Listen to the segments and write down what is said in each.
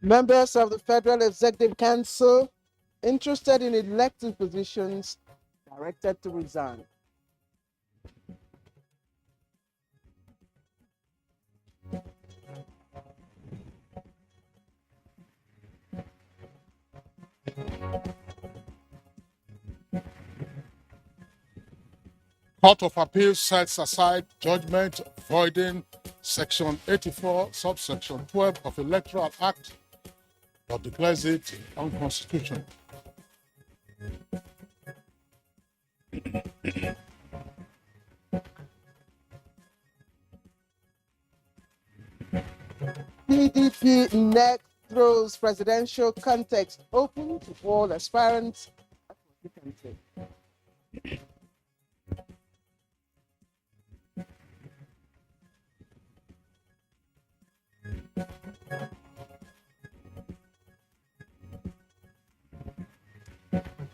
Members of the Federal Executive Council interested in elected positions directed to resign. Court of Appeal sets aside judgment voiding Section 84, subsection 12 of Electoral Act, but declares it unconstitutional. PDP next throws presidential contest open to all aspirants across the country.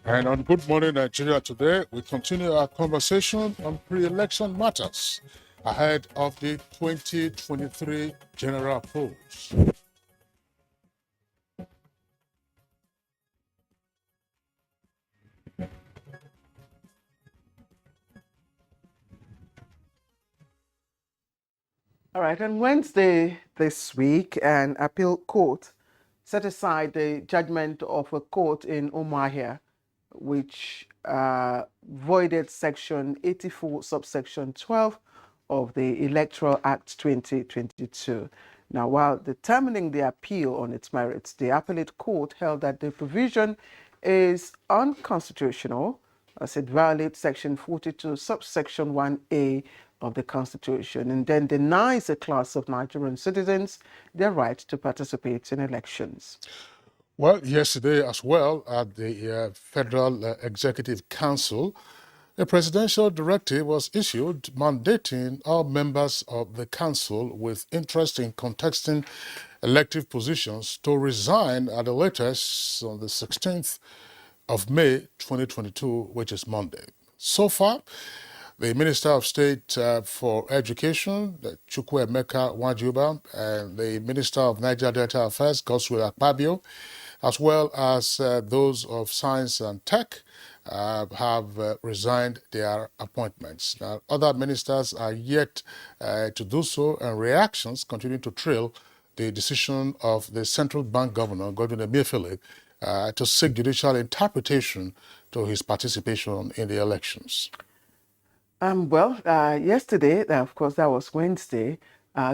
And on Good Morning Nigeria today, we continue our conversation on pre-election matters ahead of the 2023 general polls. All right, on Wednesday this week, an appeal court set aside the judgment of a court in Umuahia, which voided Section 84, subsection 12 of the Electoral Act 2022. Now, while determining the appeal on its merits, the appellate court held that the provision is unconstitutional as it violates Section 42, subsection 1A of the Constitution, and then denies a class of Nigerian citizens their right to participate in elections. Well, yesterday as well at the Federal Executive Council, a presidential directive was issued mandating all members of the council with interest in contesting elective positions to resign at the latest on the 16th of May 2022, which is Monday. So far, the Minister of State for Education, Chukwuemeka Nwajuba, and the Minister of Niger Delta Affairs, Godswill Akpabio, as well as those of Science and Tech, have resigned their appointments. Now, other ministers are yet to do so, and reactions continue to trail the decision of the Central Bank Governor, Godwin Emefiele, to seek judicial interpretation to his participation in the elections. Yesterday, of course, that was Wednesday,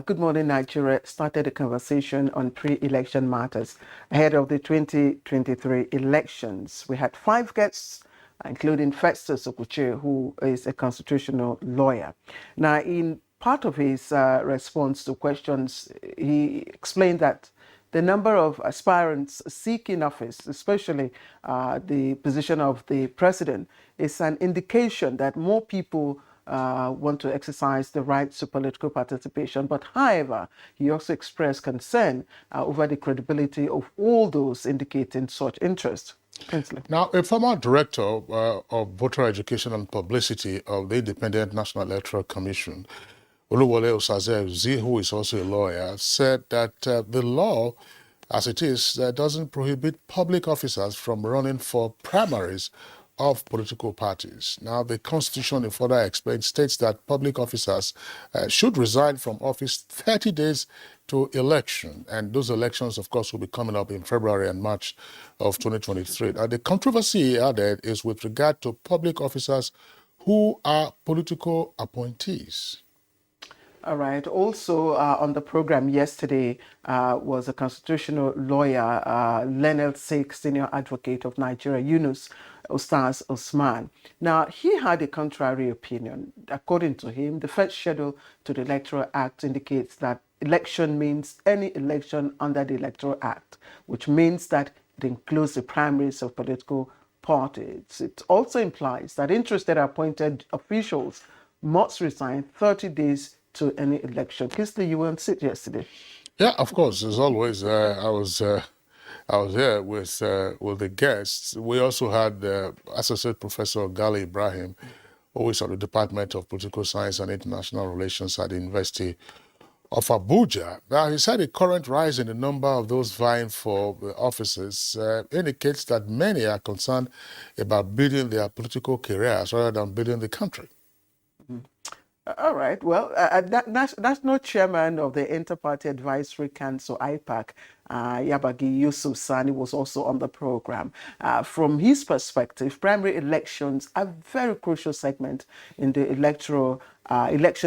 Good Morning Nigeria started a conversation on pre-election matters ahead of the 2023 elections. We had 5 guests, including Festus Okuche, who is a constitutional lawyer. Now, in part of his response to questions, he explained that the number of aspirants seeking office, especially the position of the president, is an indication that more people want to exercise the right to political participation. But however, he also expressed concern over the credibility of all those indicating such interest. Kinsley. Now, a former director of voter education and publicity of the Independent National Electoral Commission, Oluwole Osaze-Ezi, who is also a lawyer, said that the law, as it is, doesn't prohibit public officers from running for primaries of political parties. Now, the Constitution, in further explained, states that public officers should resign from office 30 days to election. And those elections, of course, will be coming up in February and March of 2023. Now, the controversy, he added, is with regard to public officers who are political appointees. All right. Also on the program yesterday was a constitutional lawyer, Leonard Sake, senior advocate of Nigeria, Yunus Ustaz Osman. Now, he had a contrary opinion. According to him, the first schedule to the Electoral Act indicates that election means any election under the Electoral Act, which means that it includes the primaries of political parties. It also implies that interested appointed officials must resign 30 days to any election. Kisley, you weren't sit yesterday. Yeah, of course. As always, I was here with the guests. We also had Associate Professor Gali Ibrahim, who is at the Department of Political Science and International Relations at the University of Abuja. Now, he said the current rise in the number of those vying for the offices indicates that many are concerned about building their political careers rather than building the country. All right. Well, National Chairman of the Inter-Party Advisory Council, IPAC, Yabagi Yusuf Sani, was also on the program. From his perspective, primary elections are a very crucial segment in the election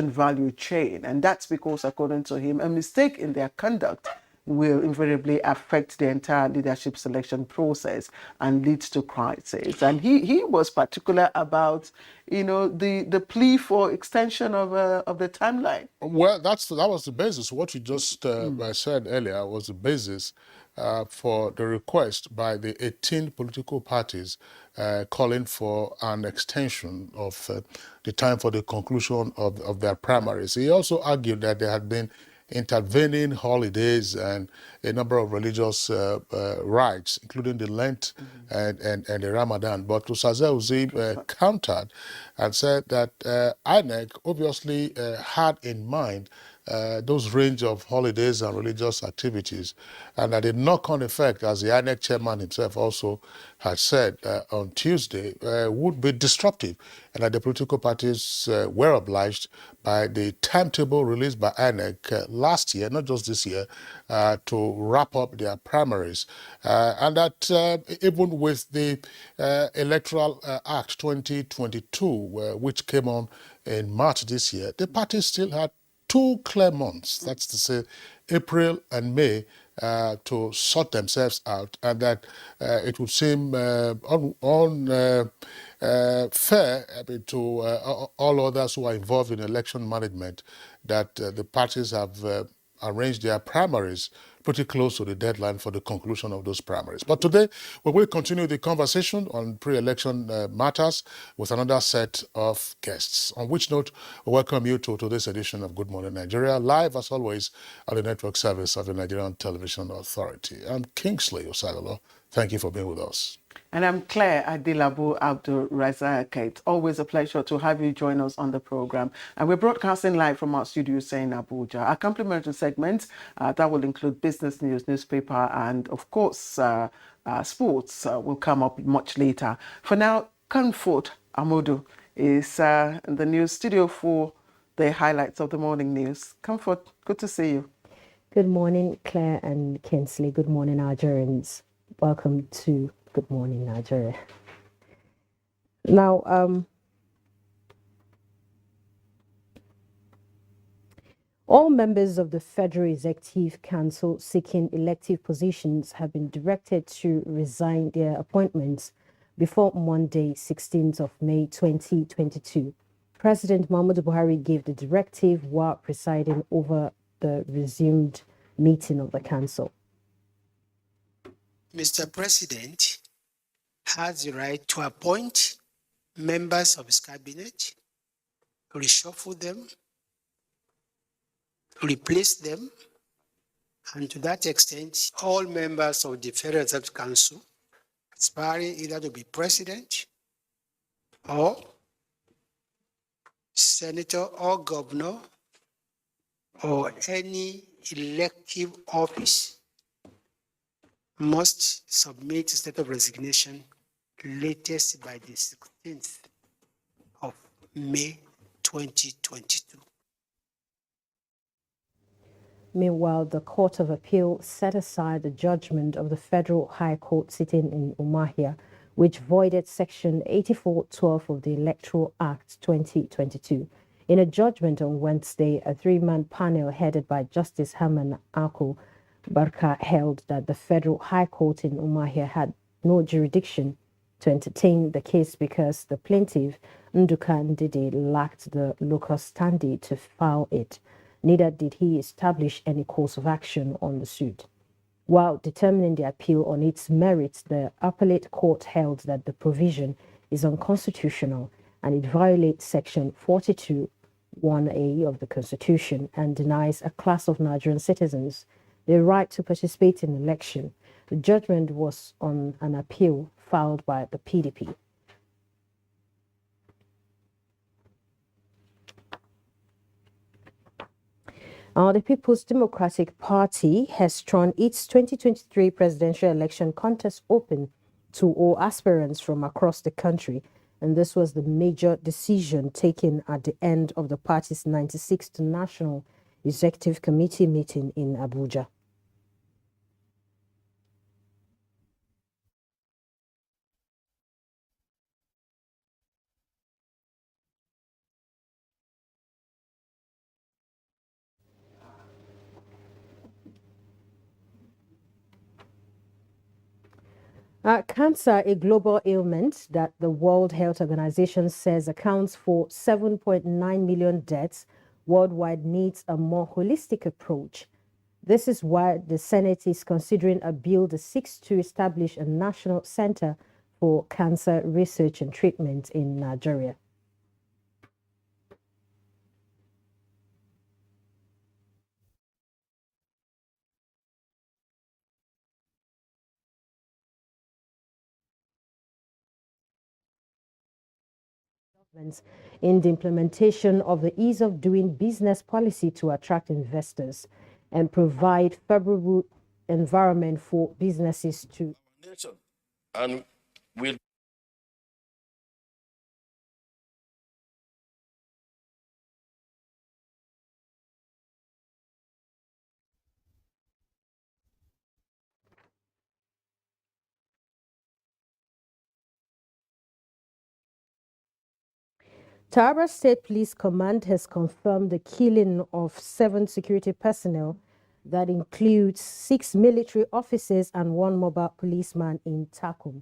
value chain. And that's because, according to him, a mistake in their conduct will invariably affect the entire leadership selection process and lead to crisis. And he was particular about, the plea for extension of the timeline. Well, that was the basis. What you just said earlier was the basis for the request by the 18 political parties calling for an extension of the time for the conclusion of their primaries. He also argued that there had been intervening holidays and a number of religious rites, including the Lent and the Ramadan. But Usaze Uzi countered and said that INEC obviously had in mind those range of holidays and religious activities, and that the knock-on effect, as the INEC chairman himself also had said on Tuesday, would be disruptive, and that the political parties were obliged by the timetable released by INEC last year, not just this year, to wrap up their primaries, and that even with the Electoral Act 2022, which came on in March this year, the parties still had 2 clear months, that's to say April and May, to sort themselves out, and that it would seem unfair to all others who are involved in election management that the parties have arranged their primaries pretty close to the deadline for the conclusion of those primaries. But today, we will continue the conversation on pre-election matters with another set of guests. On which note, we welcome you to today's edition of Good Morning Nigeria, live as always on the network service of the Nigerian Television Authority. I'm Kingsley Osalolo. Thank you for being with us. And I'm Claire Adilabu Abdul Razak. It's always a pleasure to have you join us on the program. And we're broadcasting live from our studios in Abuja. Our complimentary segments that will include business news, newspaper, and of course, sports will come up much later. For now, Comfort Amodu is in the news studio for the highlights of the morning news. Comfort, good to see you. Good morning, Claire and Kingsley. Good morning, Nigerians. Welcome to Good Morning Nigeria. Now, all members of the Federal Executive Council seeking elective positions have been directed to resign their appointments before Monday, 16th of May 2022. President Muhammadu Buhari gave the directive while presiding over the resumed meeting of the council. Mr. President has the right to appoint members of his cabinet, reshuffle them, replace them, and to that extent, all members of the Federal Executive Council, aspiring either to be president or senator or governor or any elective office, must submit a state of resignation latest by the 16th of May 2022. Meanwhile, the Court of Appeal set aside the judgment of the Federal High Court sitting in Umuahia, which voided Section 84(12) of the Electoral Act 2022. In a judgment on Wednesday, a three-man panel headed by Justice Herman Ako Barka held that the Federal High Court in Umuahia had no jurisdiction to entertain the case because the plaintiff, Nduka Ndidi, lacked the local standing to file it. Neither did he establish any course of action on the suit. While determining the appeal on its merits, the appellate court held that the provision is unconstitutional and it violates Section 42(1)(a) of the Constitution and denies a class of Nigerian citizens the right to participate in election. The judgment was on an appeal filed by the PDP. The People's Democratic Party has thrown its 2023 presidential election contest open to all aspirants from across the country, and this was the major decision taken at the end of the party's 96th National Executive Committee meeting in Abuja. Cancer, a global ailment that the World Health Organization says accounts for 7.9 million deaths worldwide, needs a more holistic approach. This is why the Senate is considering a bill that seeks to establish a national center for cancer research and treatment in Nigeria. In the implementation of the ease of doing business policy to attract investors and provide favorable environment for businesses to. And we'll Taraba State Police Command has confirmed the killing of 7 security personnel that includes 6 military officers and 1 mobile policeman in Takum.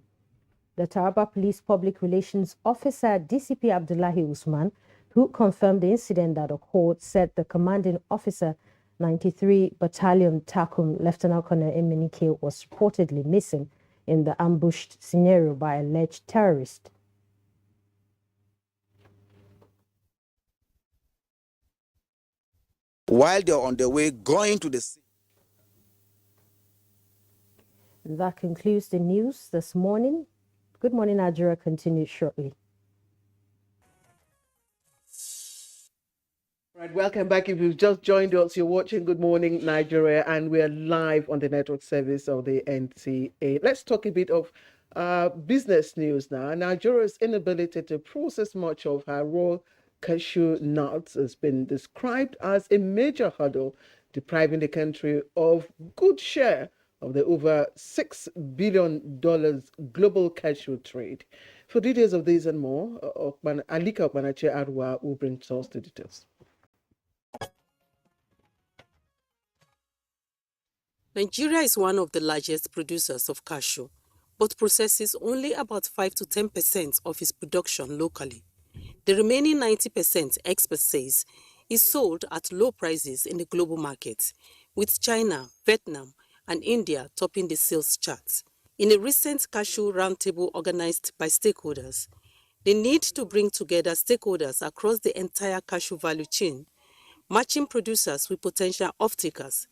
The Taraba Police Public Relations Officer DCP Abdullahi Usman, who confirmed the incident that occurred, said the commanding officer, 93 Battalion Takum, Lieutenant Colonel Emenike, was reportedly missing in the ambushed scenario by alleged terrorists. While they're on their way going to the sea. That concludes the news this morning. Good Morning Nigeria continues shortly. Right, welcome back. If you've just joined us, you're watching Good Morning Nigeria, and we're live on the network service of the NTA. Let's talk a bit of business news now. Nigeria's inability to process much of her raw cashew nuts has been described as a major hurdle, depriving the country of good share of the over $6 billion global cashew trade. For details of this and more, Alika Okpanache Arwa will bring us the details. Nigeria is one of the largest producers of cashew, but processes only about 5 to 10% of its production locally. The remaining 90%, experts says, is sold at low prices in the global market, with China, Vietnam, and India topping the sales charts. In a recent cashew roundtable organized by stakeholders, the need to bring together stakeholders across the entire cashew value chain, matching producers with potential off-takers,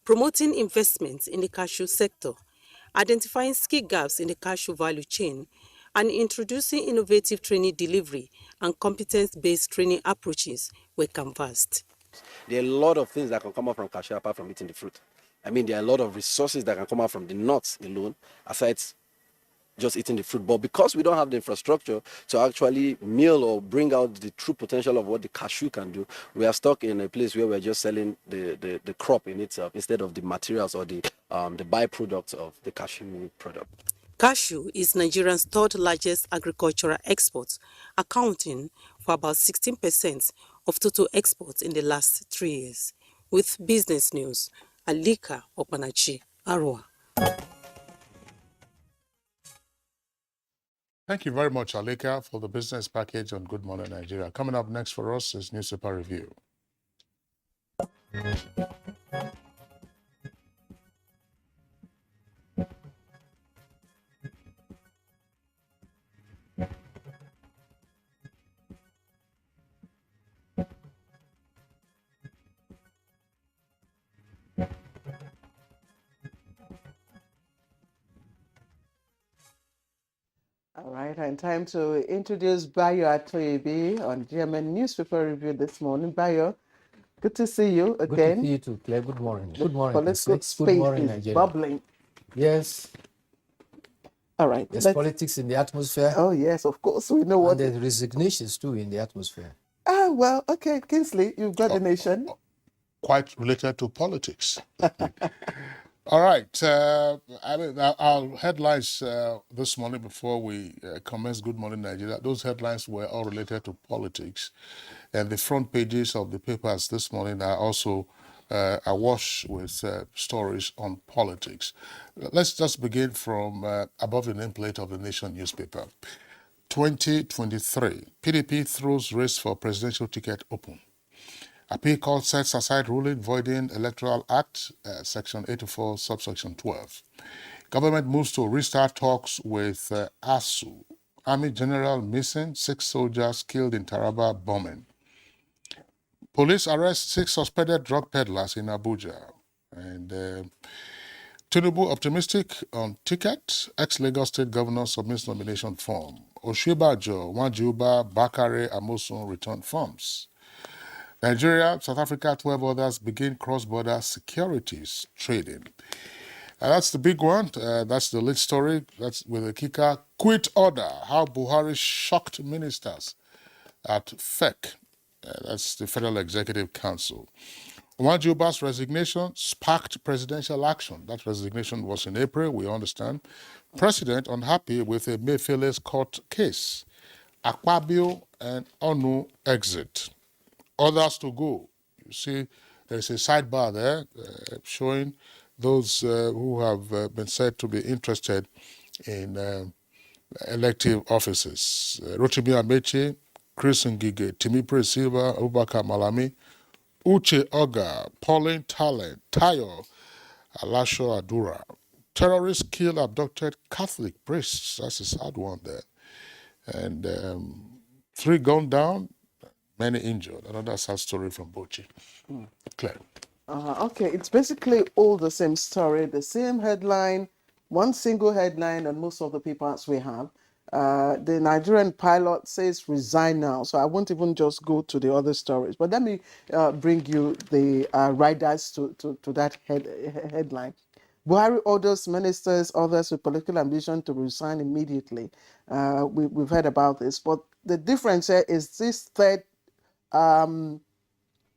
promoting investments in the cashew sector, identifying skill gaps in the cashew value chain, and introducing innovative training delivery and competence-based training approaches were canvassed. there are a lot of things that can come out from cashew apart from eating the fruit. I mean, there are a lot of resources that can come out from the nuts alone, aside just eating the fruit. But because we don't have the infrastructure to actually mill or bring out the true potential of what the cashew can do, we are stuck in a place where we're just selling the crop in itself instead of the materials or the byproducts of the cashew product. Cashew is Nigeria's third largest agricultural export, accounting for about 16% of total exports in the last 3 years. With business news, Alika Opanachi, Arua. Thank you very much, Alika, for the business package on Good Morning Nigeria. Coming up next for us is Newspaper Review. All right, and time to introduce Bayo Atoyebi on German Newspaper Review this morning. Bayo, good to see you again. Good to see you too, Claire. Good morning. The Good morning, political Good space morning, is Nigeria. bubbling. Yes, All right. there's politics in the atmosphere, Oh, yes, of course. We know what. and there's resignations too in the atmosphere. Well, okay, Kingsley, you've got the nation. Quite related to politics. All right. Our headlines this morning before we commence Good Morning Nigeria, those headlines were all related to politics. And the front pages of the papers this morning are also awash with stories on politics. Let's just begin from above the nameplate of the Nation newspaper. 2023, PDP throws race for presidential ticket open. Appeal court sets aside ruling voiding Electoral Act, Section 84, subsection 12. Government moves to restart talks with ASU. Army General missing, 6 soldiers killed in Taraba bombing. Police arrest 6 suspected drug peddlers in Abuja. And Tinubu optimistic on ticket. Ex-Lagos State Governor submits nomination form. Oshibajo, Wanjuba, Bakare, Amosun return forms. Nigeria, South Africa, 12 others begin cross-border securities trading. That's the big one. That's the lead story. That's with the kicker. Quit order. How Buhari shocked ministers at FEC. That's the Federal Executive Council. Wanjuba's resignation sparked presidential action. That resignation was in April, we understand. President unhappy with a Mayfield's court case. Akpabio and Onu exit. Others to go. You see, there's a sidebar there showing those who have been said to be interested in elective offices. Rotimi Amechi, Chris Ngige, Timipre Silva, Abubakar Malami, Uche Oga, Pauline Talent, Tayo, Alasho Adura. Terrorists kill abducted Catholic priests. That's a sad one there. And 3 gunned down, many injured. Another sad story from Bochi. Claire. Okay, it's basically all the same story, the same headline, one single headline on most of the papers we have. The Nigerian pilot says resign now, so I won't even just go to the other stories. But let me bring you the riders to that headline. Buhari orders ministers, others with political ambition to resign immediately. We've heard about this, but the difference here is this third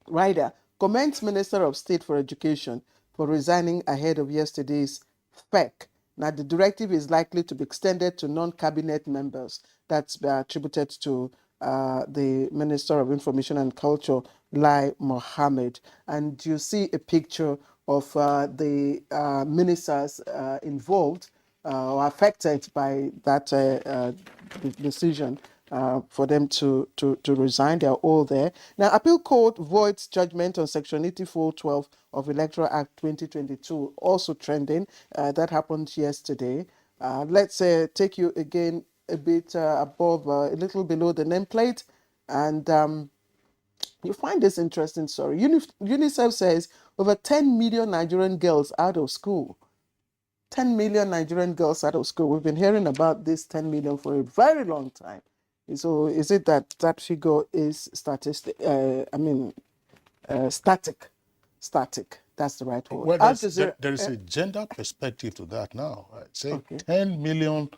rider commends Minister of State for Education for resigning ahead of yesterday's FEC. Now, the directive is likely to be extended to non-cabinet members. That's attributed to the Minister of Information and Culture, Lai Mohammed. And you see a picture of the ministers involved or affected by that decision. For them to resign. They are all there. Now, Appeal Court voids judgment on Section 84(12) of Electoral Act 2022, also trending. That happened yesterday. Let's take you again a bit above, a little below the nameplate, and you find this interesting story. UNICEF says over 10 million Nigerian girls out of school. 10 million Nigerian girls out of school. We've been hearing about this 10 million for a very long time. So is it that that figure is static? Static. That's the right word. Well, there is a gender perspective to that now. I'd say Okay. 10 million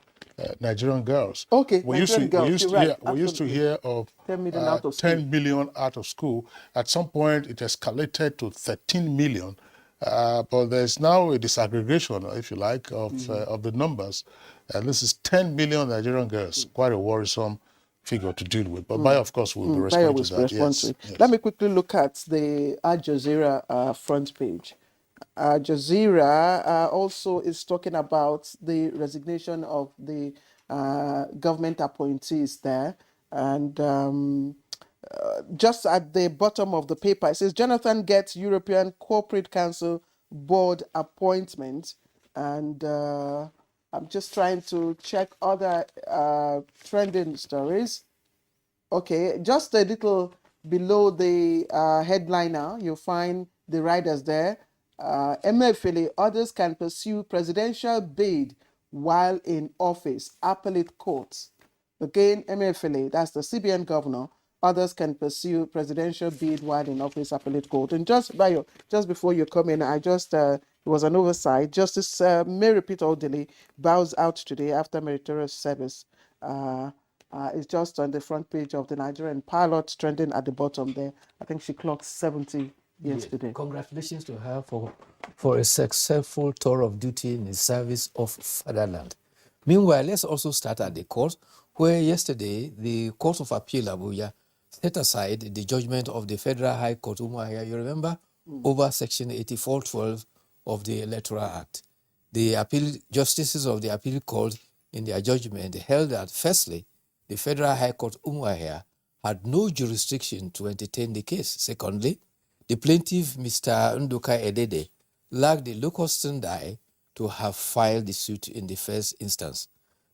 Nigerian girls. Okay, We used to hear of 10 million out of 10 million out of school. At some point, it escalated to 13 million. But there's now a disaggregation, if you like, of the numbers. And this is 10 million Nigerian girls. Quite a worrisome figure to deal with. But Bayo, of course, will be Bayo responding will to that. respond to Yes. it. Yes. Let me quickly look at the Al Jazeera front page. Al Jazeera also is talking about the resignation of the government appointees there. And just at the bottom of the paper, it says Jonathan gets European Corporate Council board appointment. And I'm just trying to check other trending stories. Okay, just a little below the headliner, you'll find the riders there. Emefiele, others can pursue presidential bid while in office, appellate courts. Again, Emefiele, that's the CBN governor, others can pursue presidential bid while in office, appellate court. And just before you come in, it was an oversight. Justice Mary Peter Odili bows out today after meritorious service. It's just on the front page of the Nigerian Pilot, trending at the bottom there. I think she clocked 70 yesterday. Congratulations to her for a successful tour of duty in the service of fatherland. Meanwhile, let's also start at the court, where yesterday the Court of Appeal Abuja set aside the judgment of the Federal High Court, Umuahia, you remember, over Section 8412 of the Electoral Act. The justices of the appeal court in their judgment held that, firstly, the Federal High Court, Umuahia, had no jurisdiction to entertain the case. Secondly, the plaintiff, Mr. Nduka Edede, lacked the locus standi to have filed the suit in the first instance.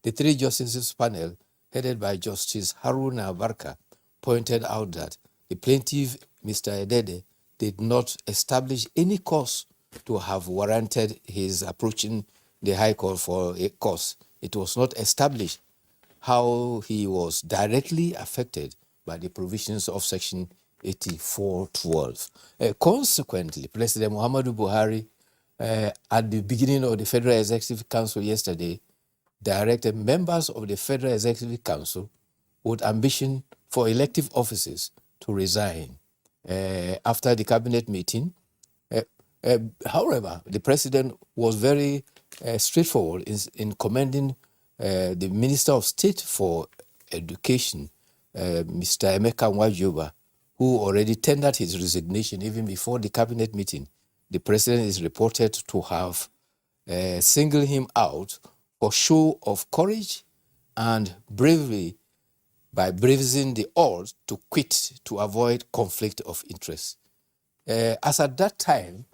The three justices panel, headed by Justice Haruna Barka, pointed out that the plaintiff, Mr. Edede, did not establish any cause to have warranted his approaching the High Court for a cause. It was not established how he was directly affected by the provisions of Section 8412. Consequently, President Muhammadu Buhari, at the beginning of the Federal Executive Council yesterday, directed members of the Federal Executive Council with ambition for elective offices to resign after the cabinet meeting. However, the president was very straightforward in commending the Minister of State for Education, Mr. Emeka Nwajuba, who already tendered his resignation even before the cabinet meeting. The president is reported to have singled him out for show of courage and bravery by braving the odds to quit to avoid conflict of interest. As at that time,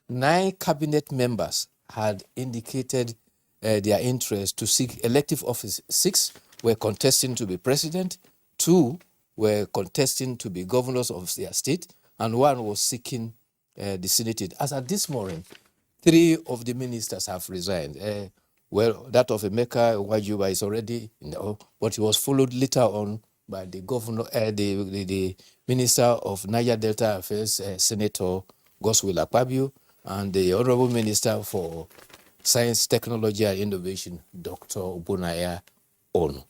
9 cabinet members had indicated their interest to seek elective office. 6 were contesting to be president, 2 were contesting to be governors of their state, and 1 was seeking the Senate. As at this morning, 3 of the ministers have resigned. Well, that of Emeka Nwajuba is already, but he was followed later on by the governor, the Minister of Niger Delta Affairs, Senator Godswill Akpabio, and the Honorable Minister for Science, Technology and Innovation, Dr. Obunaya Onu.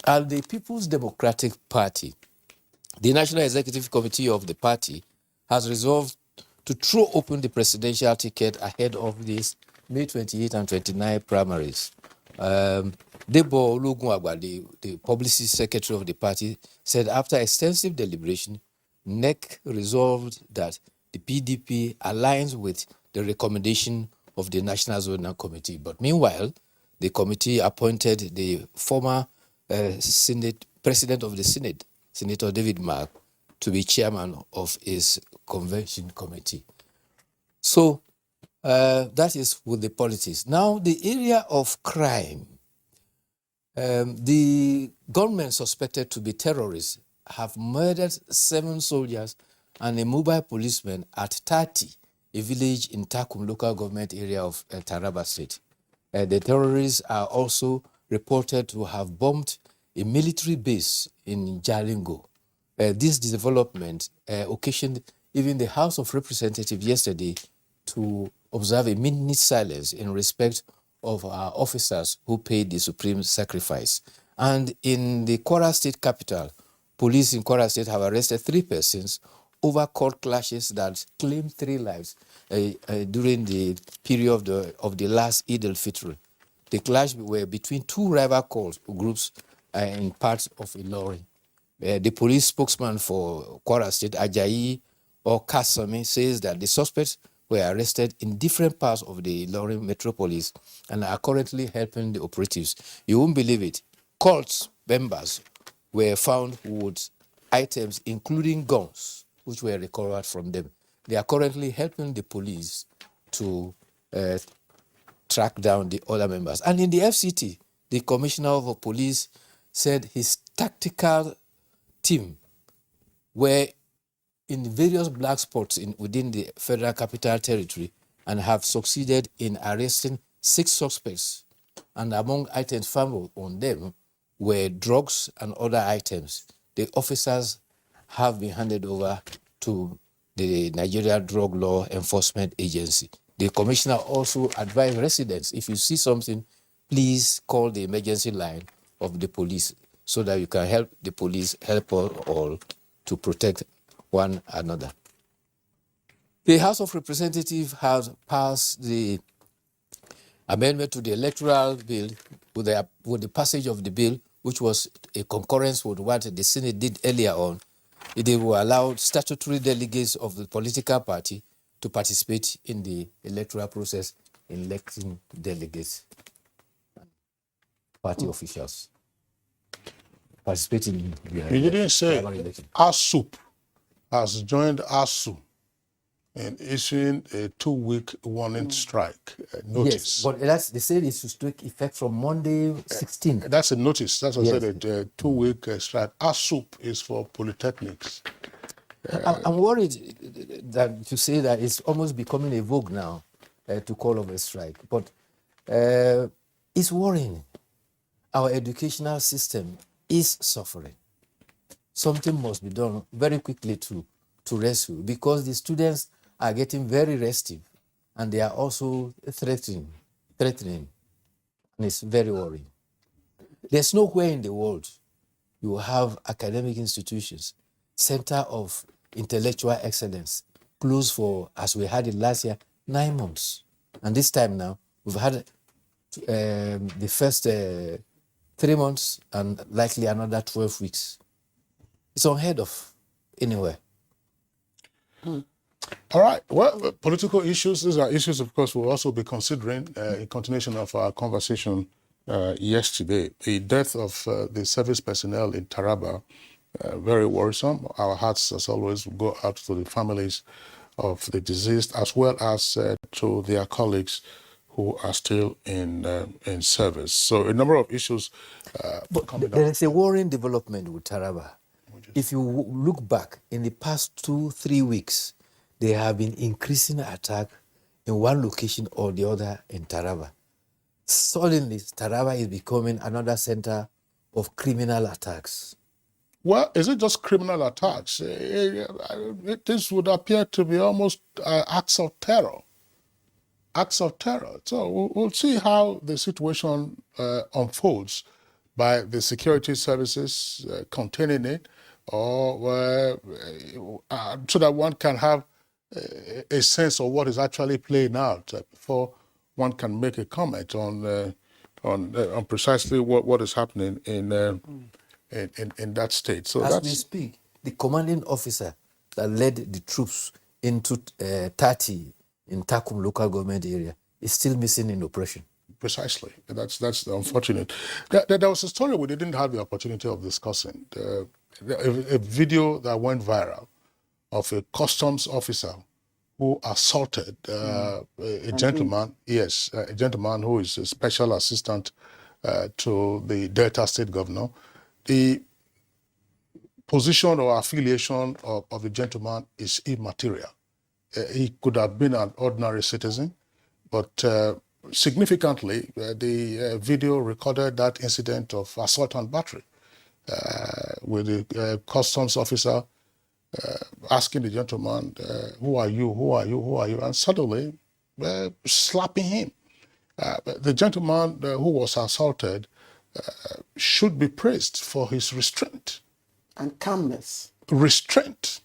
And the People's Democratic Party, the National Executive Committee of the party, has resolved to throw open the presidential ticket ahead of these May 28 and 29 primaries. Debo Olugunagba, the publicity secretary of the party, said after extensive deliberation, NEC resolved that the PDP aligns with the recommendation of the National Zonal Committee. But meanwhile, the committee appointed the former president of the Senate, Senator David Mark, to be chairman of his convention committee. So that is with the politics. Now, the area of crime. The gunmen suspected to be terrorists have murdered 7 soldiers and a mobile policeman at 30, a village in Takum local government area of Taraba State. The terrorists are also reported to have bombed a military base in Jalingo. This development occasioned even the House of Representatives yesterday to observe a minute silence in respect of our officers who paid the supreme sacrifice. And in the Kwara State capital, police in Kwara State have arrested 3 persons over court clashes that claimed 3 lives during the period of the last Eid al-Fitr. The clash were between 2 rival groups in parts of Ilorin. The police spokesman for Kwara State, Ajayi Kasami, says that the suspects were arrested in different parts of the Ilorin metropolis and are currently helping the operatives. You won't believe it. Cult members were found with items including guns, which were recovered from them. They are currently helping the police to track down the other members. And in the FCT, the Commissioner of Police said his tactical team were in various black spots within the Federal Capital Territory and have succeeded in arresting 6 suspects. And among items found on them were drugs and other items. The officers have been handed over to the Nigeria Drug Law Enforcement Agency. The commissioner also advised residents, if you see something, please call the emergency line of the police so that you can help the police help all to protect one another. The House of Representatives has passed the amendment to the electoral bill with the passage of the bill, which was a concurrence with what the Senate did earlier on. It will allow statutory delegates of the political party to participate in the electoral process in electing delegates, party officials. Participating in the You didn't say ASUP has joined ASU in issuing a 2-week warning strike notice. Yes, but they said it should take effect from Monday 16th. That's a notice. That's what I Yes. said, a 2-week strike. ASUP is for polytechnics. I'm worried that to say that it's almost becoming a vogue now to call off a strike, but it's worrying. Our educational system is suffering. Something must be done very quickly to rescue, because the students are getting very restive and they are also threatening, and it's very worrying. There's nowhere in the world you have academic institutions, center of intellectual excellence, closed for, as we had it last year, 9 months. And this time now, we've had the first 3 months and likely another 12 weeks. It's unheard of anywhere. All right. Well, political issues, these are issues, of course, we'll also be considering in continuation of our conversation yesterday. The death of the service personnel in Taraba, very worrisome. Our hearts, as always, will go out to the families of the deceased, as well as to their colleagues who are still in service. So a number of issues coming There up. is a worrying development with Taraba. If you look back, in the past 2-3 weeks, there have been increasing attack in one location or the other in Taraba. Suddenly, Taraba is becoming another center of criminal attacks. Well, is it just criminal attacks? This would appear to be almost acts of terror. Acts of terror. So we'll see how the situation unfolds by the security services containing it, or so that one can have a sense of what is actually playing out before one can make a comment on precisely what is happening in that state. So As we speak, the commanding officer that led the troops into 30 in Takum local government area is still missing in operation. Precisely. That's unfortunate. There was a story we didn't have the opportunity of discussing. A video that went viral of a customs officer who assaulted a gentleman, a gentleman who is a special assistant to the Delta State governor. The position or affiliation of the gentleman is immaterial. He could have been an ordinary citizen, but significantly, the video recorded that incident of assault and battery with the customs officer asking the gentleman, who are you, who are you, who are you? And suddenly slapping him. The gentleman who was assaulted should be praised for his restraint. And calmness. Restraint.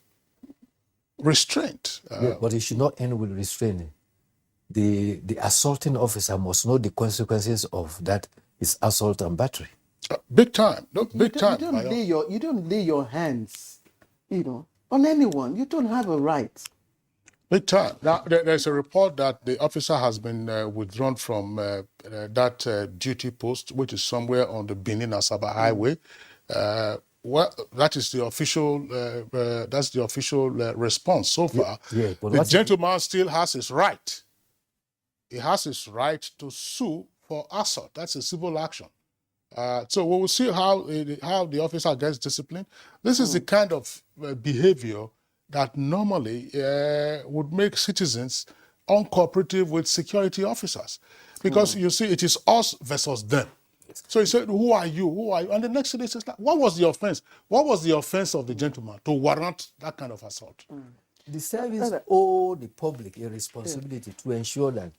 But it should not end with restraining. The assaulting officer must know the consequences of that, his assault and battery. Big time. No, You big time. you don't lay your hands, on anyone. You don't have a right. Big time. Now, there's a report that the officer has been withdrawn from that duty post, which is somewhere on the Benin-Asaba highway. Well, that is the official. That's the official response so far. Yeah, but the gentleman still has his right. He has his right to sue for assault. That's a civil action. So we will see how the officer gets disciplined. This is the kind of behavior that normally would make citizens uncooperative with security officers. Because you see, it is us versus them. So he said, who are you? Who are you? And the next day he says, what was the offense? What was the offense of the gentleman to warrant that kind of assault? The service owe the public a responsibility to ensure that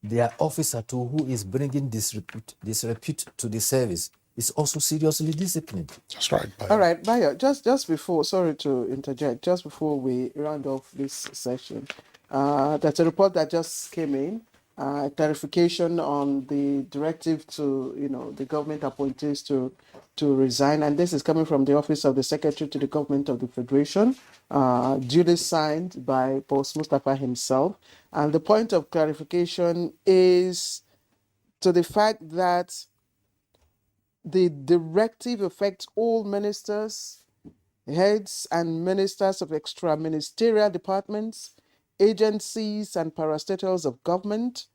their officer to who is bringing disrepute to the service is also seriously disciplined. That's right. All right, Bayo, just before, sorry to interject, just before we round off this session, there's a report that just came in, clarification on the directive to, the government appointees to resign. And this is coming from the Office of the Secretary to the Government of the Federation, duly signed by Post Mustafa himself. And the point of clarification is to the fact that the directive affects all ministers, heads and ministers of extra-ministerial departments, agencies and parastatals of government,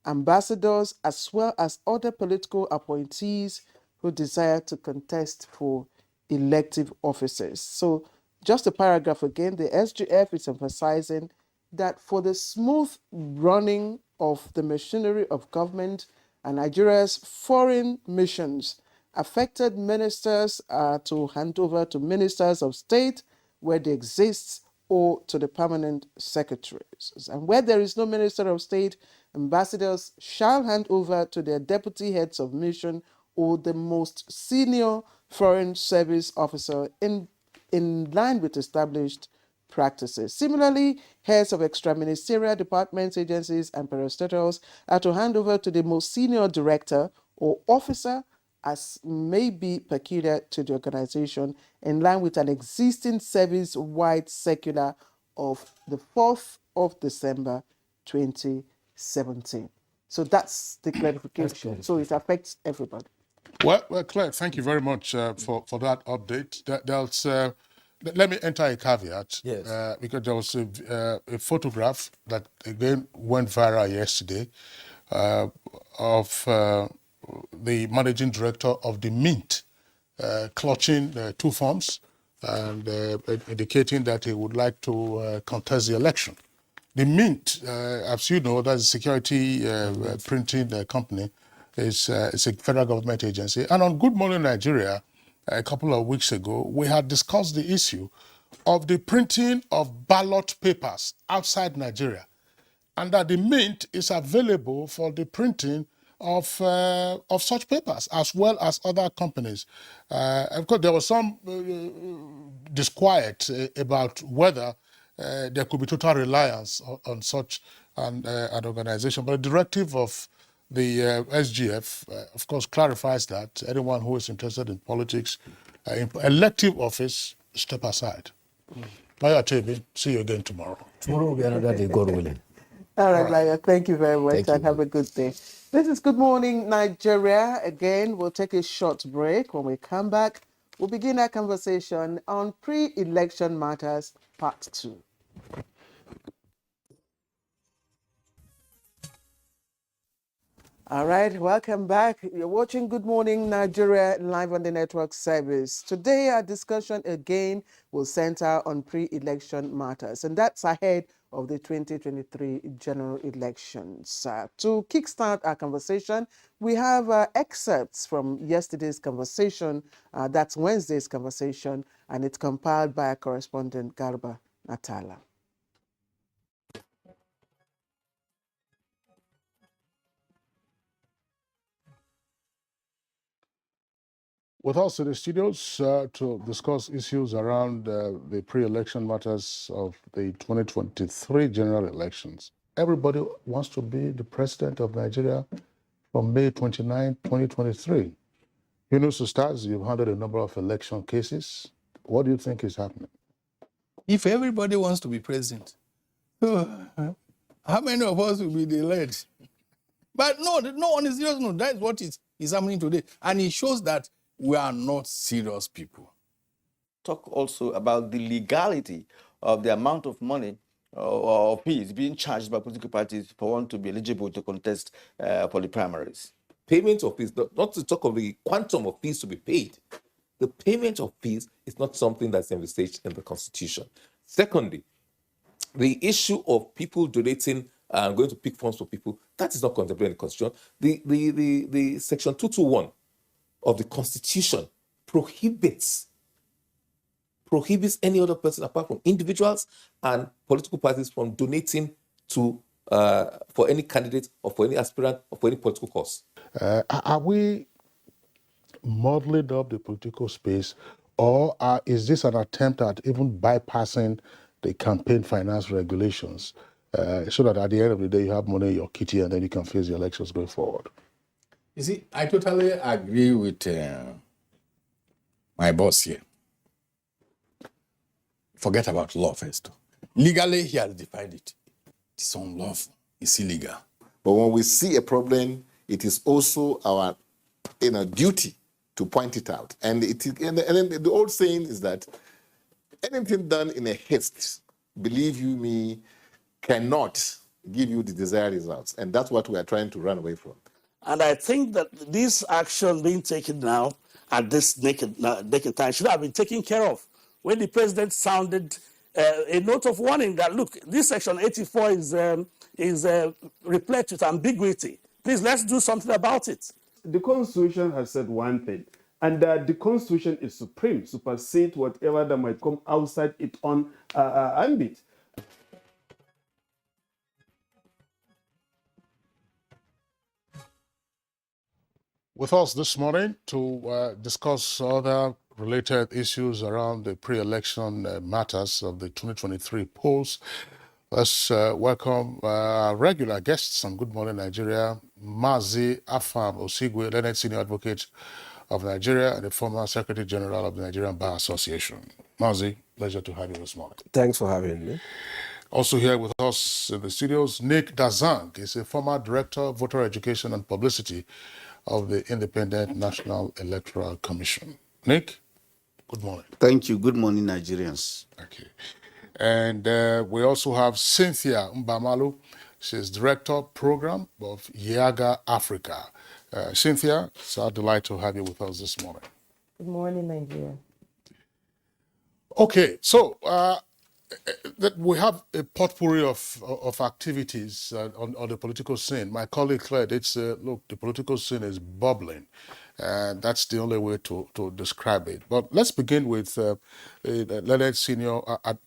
ambassadors, as well as other political appointees who desire to contest for elective offices. So just a paragraph again, the SGF is emphasizing that for the smooth running of the machinery of government and Nigeria's foreign missions, affected ministers are to hand over to ministers of state where they exist or to the permanent secretaries. And where there is no minister of state, ambassadors shall hand over to their deputy heads of mission or the most senior foreign service officer in line with established practices. Similarly, heads of extra-ministerial departments, agencies, and parastatals are to hand over to the most senior director or officer as may be peculiar to the organization in line with an existing service-wide circular of the 4th of December 2017. So that's the clarification. So it affects everybody. Well, Claire, thank you very much for that update. Let me enter a caveat. Yes. Because there was a photograph that again went viral yesterday of the managing director of the Mint clutching two forms and indicating that he would like to contest the election. The Mint, as you know, that's a security printing company. It's a federal government agency. And on Good Morning Nigeria, a couple of weeks ago, we had discussed the issue of the printing of ballot papers outside Nigeria, and that the Mint is available for the printing of such papers, as well as other companies. Of course, there was some disquiet about whether there could be total reliance on such an organization. But the directive of the SGF, of course, clarifies that anyone who is interested in politics, in elective office, step aside. Maya Tebi, see you again tomorrow. Tomorrow will be another day, God willing. All right, Maya, thank you very much and you. have a good day. This is Good Morning Nigeria. Again, we'll take a short break. When we come back, we'll begin our conversation on pre-election matters, part 2. All right, welcome back. You're watching Good Morning Nigeria live on the network service. Today, our discussion again will center on pre-election matters, and that's ahead of the 2023 general elections. To kickstart our conversation, we have excerpts from yesterday's conversation, that's Wednesday's conversation, and it's compiled by our correspondent Garba Natala. With us in the studios to discuss issues around the pre-election matters of the 2023 general elections. Everybody wants to be the president of Nigeria from May 29, 2023. Yunus Ustaz, you've handled a number of election cases. What do you think is happening? If everybody wants to be president, how many of us will be the led? But no, on a serious note, that is what is happening today. And it shows that we are not serious people. Talk also about the legality of the amount of money or fees being charged by political parties for one to be eligible to contest for the primaries. Payment of fees, not to talk of the quantum of fees to be paid. The payment of fees is not something that's envisaged in the Constitution. Secondly, the issue of people donating and going to pick funds for people, that is not contemplated in the Constitution. The Section 221 of the Constitution prohibits any other person apart from individuals and political parties from donating to for any candidate or for any aspirant or for any political cause. Are we modeling up the political space, or is this an attempt at even bypassing the campaign finance regulations so that at the end of the day you have money in your kitty and then you can face the elections going forward? You see, I totally agree with my boss here. Forget about law first. Legally, he has defined it. It's unlawful. It's illegal. But when we see a problem, it is also our duty to point it out. And then the old saying is that anything done in a haste, believe you me, cannot give you the desired results. And that's what we are trying to run away from. And I think that this action being taken now at this naked time should have been taken care of when the president sounded a note of warning that, look, this Section 84 is replete with ambiguity. Please, let's do something about it. The Constitution has said one thing, and that the Constitution is supreme, supersede whatever that might come outside its own ambit. With us this morning to discuss other related issues around the pre-election matters of the 2023 polls, let's welcome our regular guests on Good Morning Nigeria, Mazi Afam Osigwe, Learned Senior Advocate of Nigeria and the former Secretary General of the Nigerian Bar Association. Mazi, pleasure to have you this morning. Thanks for having me. Also here with us in the studios, Nick Dazang is a former Director of Voter Education and Publicity of the Independent National Electoral Commission. Nick, good morning. Thank you. Good morning, Nigerians. Okay. And we also have Cynthia Mbamalu. She's Director Program of Yaga Africa. Cynthia, it's our delight to have you with us this morning. Good morning, Nigeria. Okay, so that we have a potpourri of activities on the political scene. My colleague Claire did say, look, the political scene is bubbling, and that's the only way to describe it. But let's begin with the learned senior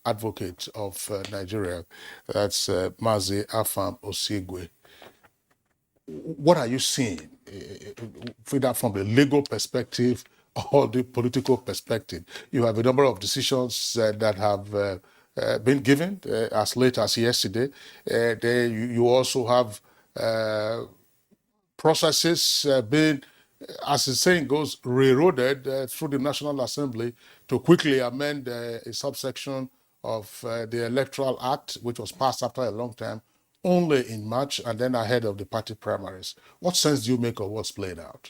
advocate of Nigeria, that's Mazi Afam Osigwe. What are you seeing, either from the legal perspective or the political perspective? You have a number of decisions that have been given as late as yesterday. You also have processes being, as the saying goes, railroaded through the National Assembly to quickly amend a subsection of the Electoral Act, which was passed after a long time, only in March and then ahead of the party primaries. What sense do you make of what's played out?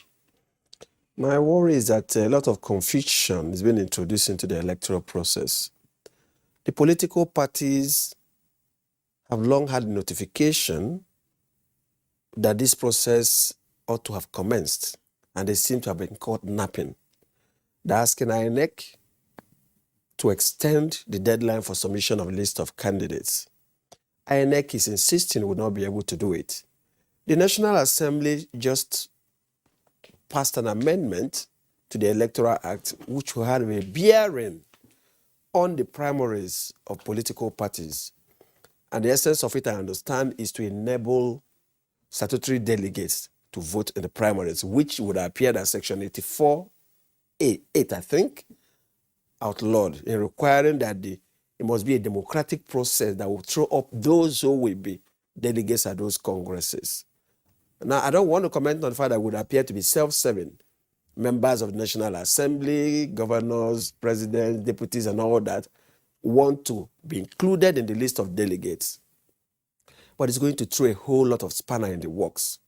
My worry is that a lot of confusion is being introduced into the electoral process. The political parties have long had notification that this process ought to have commenced, and they seem to have been caught napping. They're asking INEC to extend the deadline for submission of a list of candidates. INEC is insisting it will not be able to do it. The National Assembly just passed an amendment to the Electoral Act, which will have a bearing on the primaries of political parties. And the essence of it, I understand, is to enable statutory delegates to vote in the primaries, which would appear that Section 84A, I think, outlawed in requiring that it must be a democratic process that will throw up those who will be delegates at those congresses. Now, I don't want to comment on the fact that it would appear to be self-serving members of the National Assembly, governors, presidents, deputies, and all that want to be included in the list of delegates. But it's going to throw a whole lot of spanner in the works.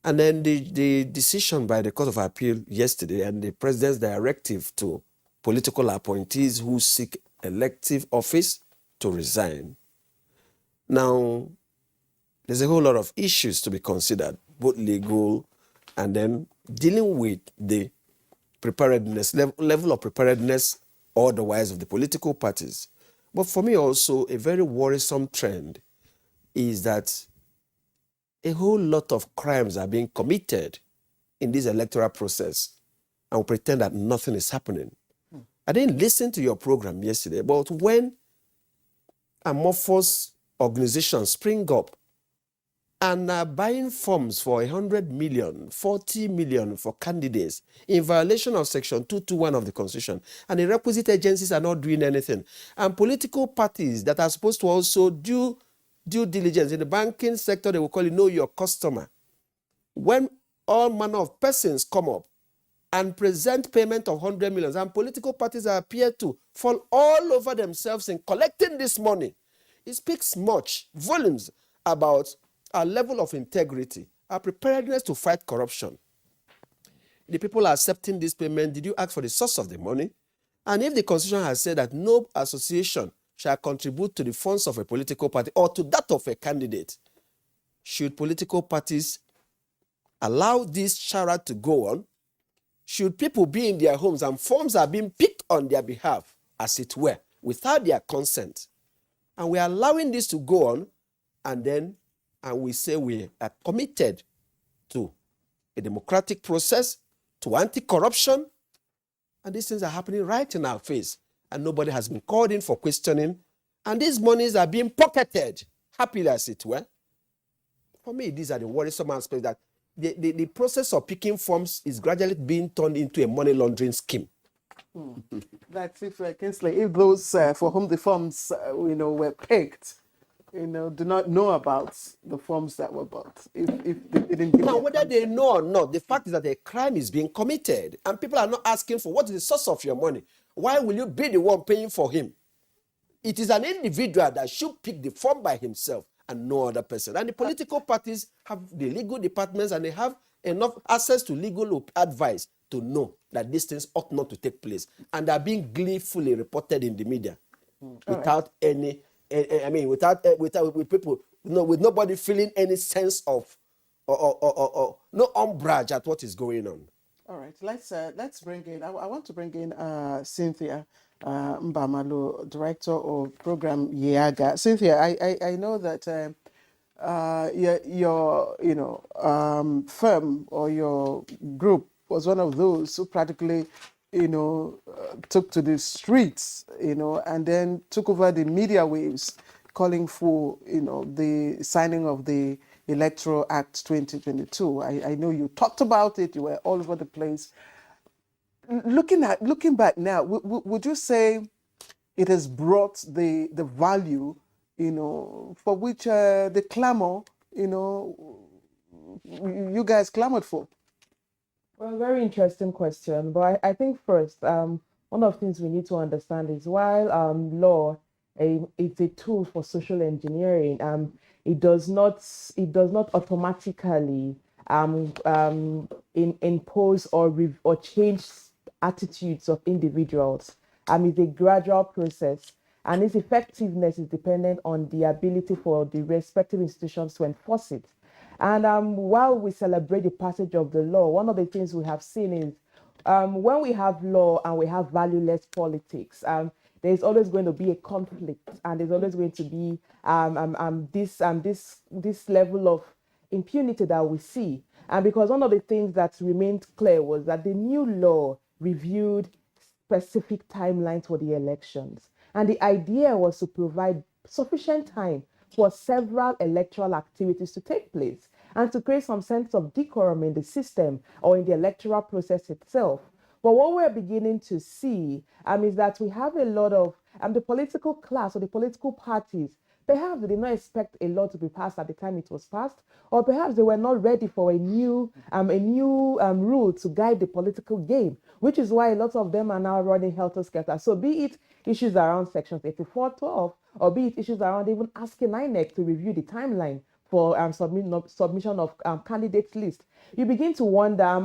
And then the decision by the Court of Appeal yesterday and the President's directive to political appointees who seek elective office to resign. Now, there's a whole lot of issues to be considered, both legal and then dealing with the preparedness, level of preparedness or otherwise of the political parties. But for me also, a very worrisome trend is that a whole lot of crimes are being committed in this electoral process and we pretend that nothing is happening. I didn't listen to your program yesterday, but when amorphous organizations spring up and are buying forms for 100 million, 40 million for candidates in violation of Section 221 of the Constitution, and the requisite agencies are not doing anything, and political parties that are supposed to also do due diligence in the banking sector, they will call it know your customer. When all manner of persons come up and present payment of 100 million, and political parties appear to fall all over themselves in collecting this money, it speaks much, volumes about our level of integrity, our preparedness to fight corruption. The people are accepting this payment. Did you ask for the source of the money? And if the Constitution has said that no association shall contribute to the funds of a political party or to that of a candidate, should political parties allow this charade to go on? Should people be in their homes and forms are being picked on their behalf, as it were, without their consent? And we are allowing this to go on, and we say we are committed to a democratic process, to anti-corruption, and these things are happening right in our face, and nobody has been called in for questioning, and these monies are being pocketed, happily as it were. For me, these are the worrisome aspects, that the process of picking forms is gradually being turned into a money laundering scheme. That's if Kingsley, if those for whom the forms were picked, do not know about the forms that were bought. If they didn't give now, whether they know or not, the fact is that a crime is being committed, and people are not asking for what is the source of your money. Why will you be the one paying for him? It is an individual that should pick the form by himself and no other person. And the political parties have the legal departments, and they have enough access to legal advice to know that these things ought not to take place, and they are being gleefully reported in the media without any. With people, with nobody feeling any sense of or no umbrage at what is going on. All right, let's bring in. I want to bring in Cynthia Mbamalu, director of program YAGA. Cynthia, I know that your firm or your group was one of those who practically took to the streets, and then took over the media waves, calling for the signing of the Electoral Act 2022. I know you talked about it. You were all over the place. Looking back now, would you say it has brought the value, for which the clamor, you guys clamored for? Well, very interesting question. But I think first, one of the things we need to understand is while law is a tool for social engineering, it does not automatically impose or change attitudes of individuals. It's a gradual process, and its effectiveness is dependent on the ability for the respective institutions to enforce it. And while we celebrate the passage of the law, one of the things we have seen is when we have law and we have valueless politics, there's always going to be a conflict, and there's always going to be this level of impunity that we see. And because one of the things that remained clear was that the new law reviewed specific timelines for the elections. And the idea was to provide sufficient time for several electoral activities to take place and to create some sense of decorum in the system or in the electoral process itself. But what we're beginning to see is that we have a lot of the political class or the political parties Perhaps they did not expect a law to be passed at the time it was passed, or perhaps they were not ready for a new rule to guide the political game, which is why a lot of them are now running helter-skelter. So be it issues around Section 8412, or be it issues around even asking INEC to review the timeline for submission of candidates list, you begin to wonder,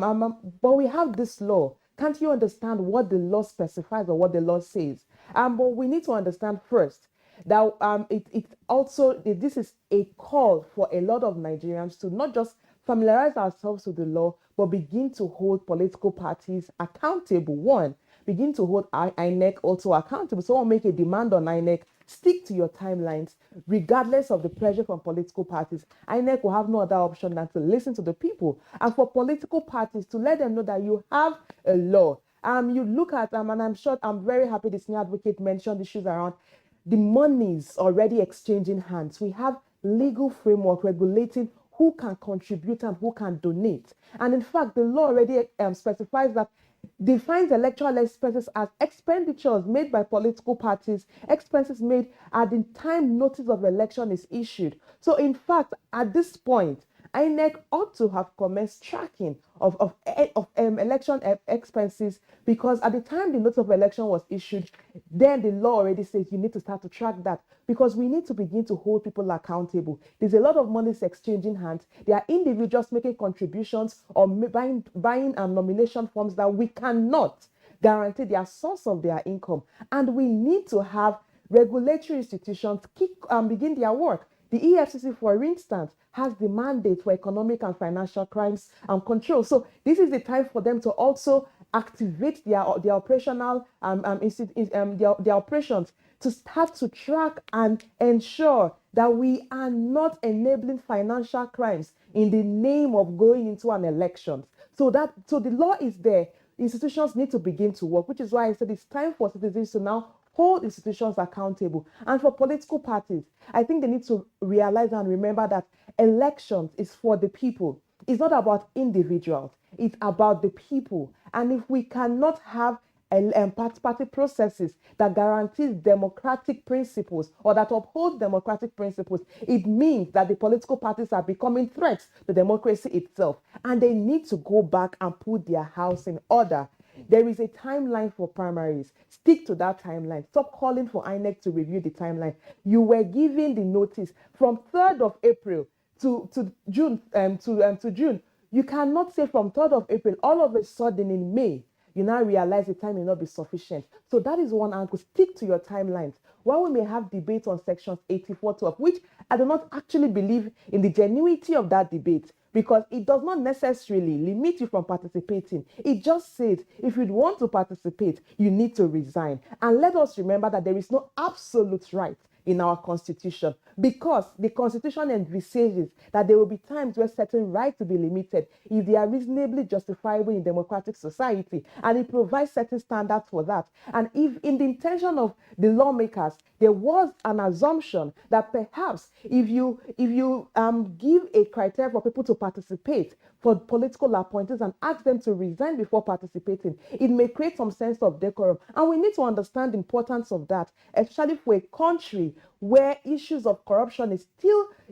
but we have this law. Can't you understand what the law specifies or what the law says? But we need to understand first that this is a call for a lot of Nigerians to not just familiarize ourselves with the law, but begin to hold political parties accountable. One, begin to hold INEC also accountable. Someone make a demand on INEC, stick to your timelines, regardless of the pressure from political parties. INEC will have no other option than to listen to the people. And for political parties to let them know that you have a law. You look at, and I'm very happy the senior advocate mentioned issues around the monies already exchanging hands. We have legal framework regulating who can contribute and who can donate. And in fact, the law already specifies that defines electoral expenses as expenditures made by political parties, expenses made at the time notice of election is issued. So in fact, at this point, INEC ought to have commenced tracking of election expenses, because at the time the notice of election was issued, then the law already says you need to start to track that, because we need to begin to hold people accountable. There's a lot of money exchanging hands. There are individuals making contributions or buying nomination forms that we cannot guarantee their source of their income. And we need to have regulatory institutions begin their work. The EFCC, for instance, has the mandate for economic and financial crimes and control. So this is the time for them to also activate their operational their operations to start to track and ensure that we are not enabling financial crimes in the name of going into an election. So the law is there. Institutions need to begin to work, which is why I said it's time for citizens to now hold institutions accountable. And for political parties, I think they need to realize and remember that elections is for the people. It's not about individuals. It's about the people. And if we cannot have party processes that guarantees democratic principles or that uphold democratic principles, it means that the political parties are becoming threats to democracy itself. And they need to go back and put their house in order. There is a timeline for primaries. Stick to that timeline. Stop calling for INEC to review the timeline. You were given the notice from 3rd of April to June. You cannot say from 3rd of April, all of a sudden in May, you now realize the time may not be sufficient. So that is one angle. Stick to your timelines. While we may have debate on sections 8412, which I do not actually believe in the genuinity of that debate, because it does not necessarily limit you from participating. It just says if you want to participate, you need to resign. And let us remember that there is no absolute right in our constitution, because the constitution envisages that there will be times where certain rights will be limited if they are reasonably justifiable in democratic society, and it provides certain standards for that. And if in the intention of the lawmakers there was an assumption that perhaps if you give a criteria for people to participate for political appointees and ask them to resign before participating, it may create some sense of decorum. And we need to understand the importance of that, especially for a country where issues of corruption is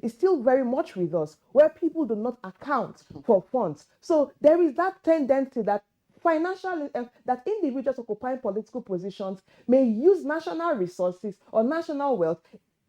still very much with us, where people do not account for funds. So there is that tendency that that individuals occupying political positions may use national resources or national wealth,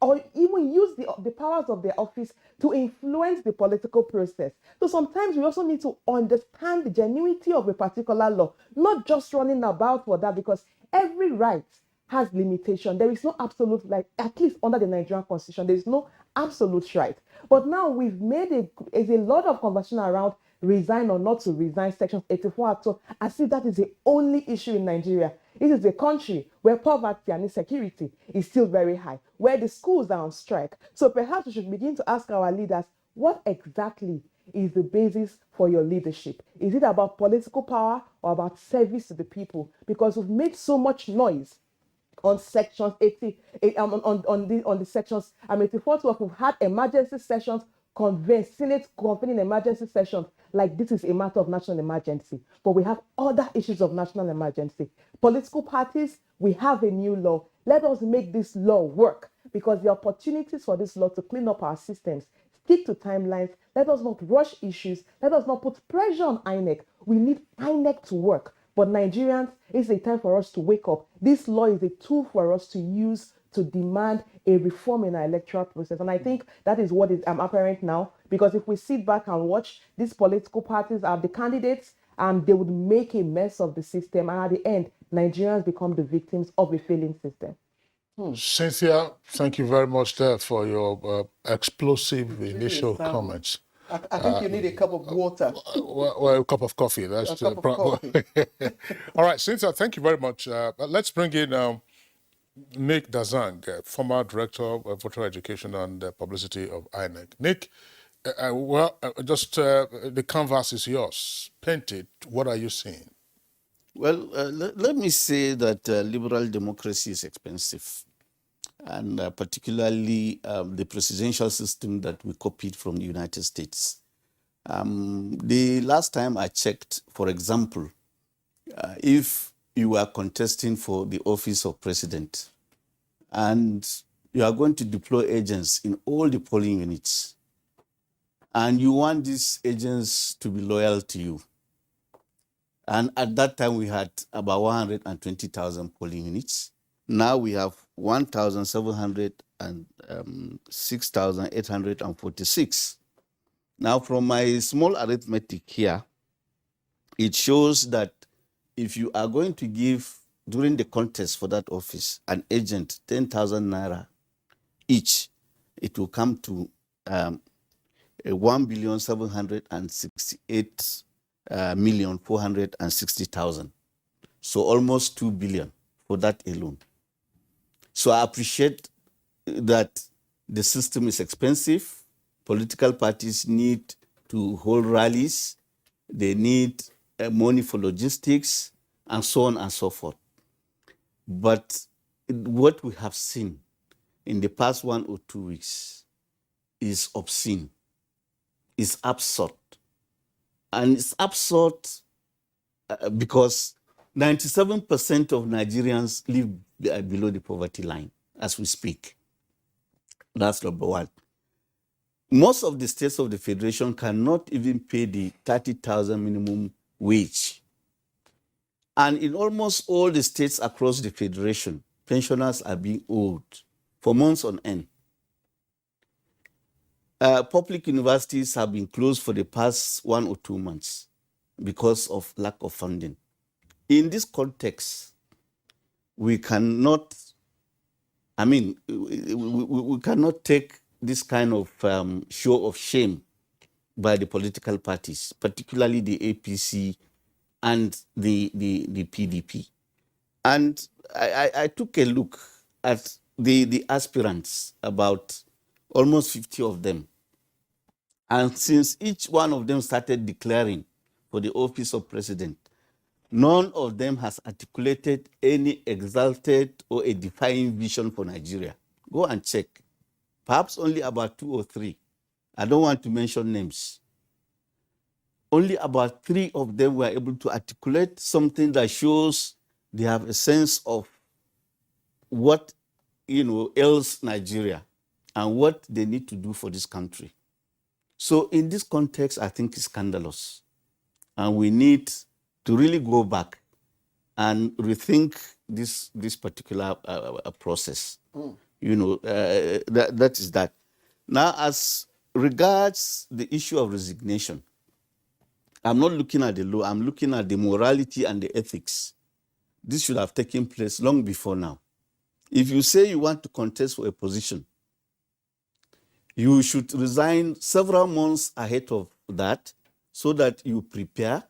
or even use the powers of their office to influence the political process. So sometimes we also need to understand the genuinity of a particular law, not just running about for that, because every right has limitation. There is no absolute right, at least under the Nigerian constitution, there is no absolute right. But now we've made a lot of conversation around resign or not to resign, sections 84 Act 2, as if that is the only issue in Nigeria. It is a country where poverty and insecurity is still very high, where the schools are on strike. So perhaps we should begin to ask our leaders, what exactly is the basis for your leadership? Is it about political power or about service to the people? Because we've made so much noise on sections 80, on the sections 84 12, we've had emergency sessions convened, Senate convening emergency sessions like this is a matter of national emergency. But we have other issues of national emergency. Political parties, we have a new law. Let us make this law work, because the opportunities for this law to clean up our systems, stick to timelines, let us not rush issues, let us not put pressure on INEC. We need INEC to work. But Nigerians, it's a time for us to wake up. This law is a tool for us to use to demand a reform in our electoral process. And I think that is what is apparent now, because if we sit back and watch, these political parties are the candidates, and they would make a mess of the system. And at the end, Nigerians become the victims of a failing system. Cynthia, thank you very much there for your explosive initial comments. I think you need a cup of water. Well, a cup of coffee. That's a cup of coffee. All right, Cynthia, thank you very much. Let's bring in Nick Dazang, former Director of Voter Education and Publicity of INEC. Nick, the canvas is yours. Paint it. What are you seeing? Well, let me say that liberal democracy is expensive, and particularly the presidential system that we copied from the United States. The last time I checked, for example, if you are contesting for the office of president and you are going to deploy agents in all the polling units, and you want these agents to be loyal to you, and at that time we had about 120,000 polling units. Now we have 1,700 and 6,846. Now from my small arithmetic here, it shows that if you are going to give, during the contest for that office, an agent 10,000 naira each, it will come to 1,768,460,000. So almost 2 billion for that alone. So I appreciate that the system is expensive. Political parties need to hold rallies. They need money for logistics and so on and so forth. But what we have seen in the past 1 or 2 weeks is obscene, is absurd. And it's absurd because 97% of Nigerians live below the poverty line as we speak. That's number one. Most of the states of the Federation cannot even pay the 30,000 minimum wage. And in almost all the states across the Federation, pensioners are being owed for months on end. Public universities have been closed for the past 1 or 2 months because of lack of funding. In this context, we cannot, we cannot take this kind of show of shame by the political parties, particularly the APC and the PDP. And I took a look at the aspirants, about almost 50 of them. And since each one of them started declaring for the office of president, none of them has articulated any exalted or a defining vision for Nigeria. Go and check. Perhaps only about 2 or 3. I don't want to mention names. Only about 3 of them were able to articulate something that shows they have a sense of what ails Nigeria and what they need to do for this country. So in this context, I think it's scandalous. And we need to really go back and rethink this particular process. That is that. Now, as regards the issue of resignation, I'm not looking at the law, I'm looking at the morality and the ethics. This should have taken place long before now. If you say you want to contest for a position, you should resign several months ahead of that so that you prepare,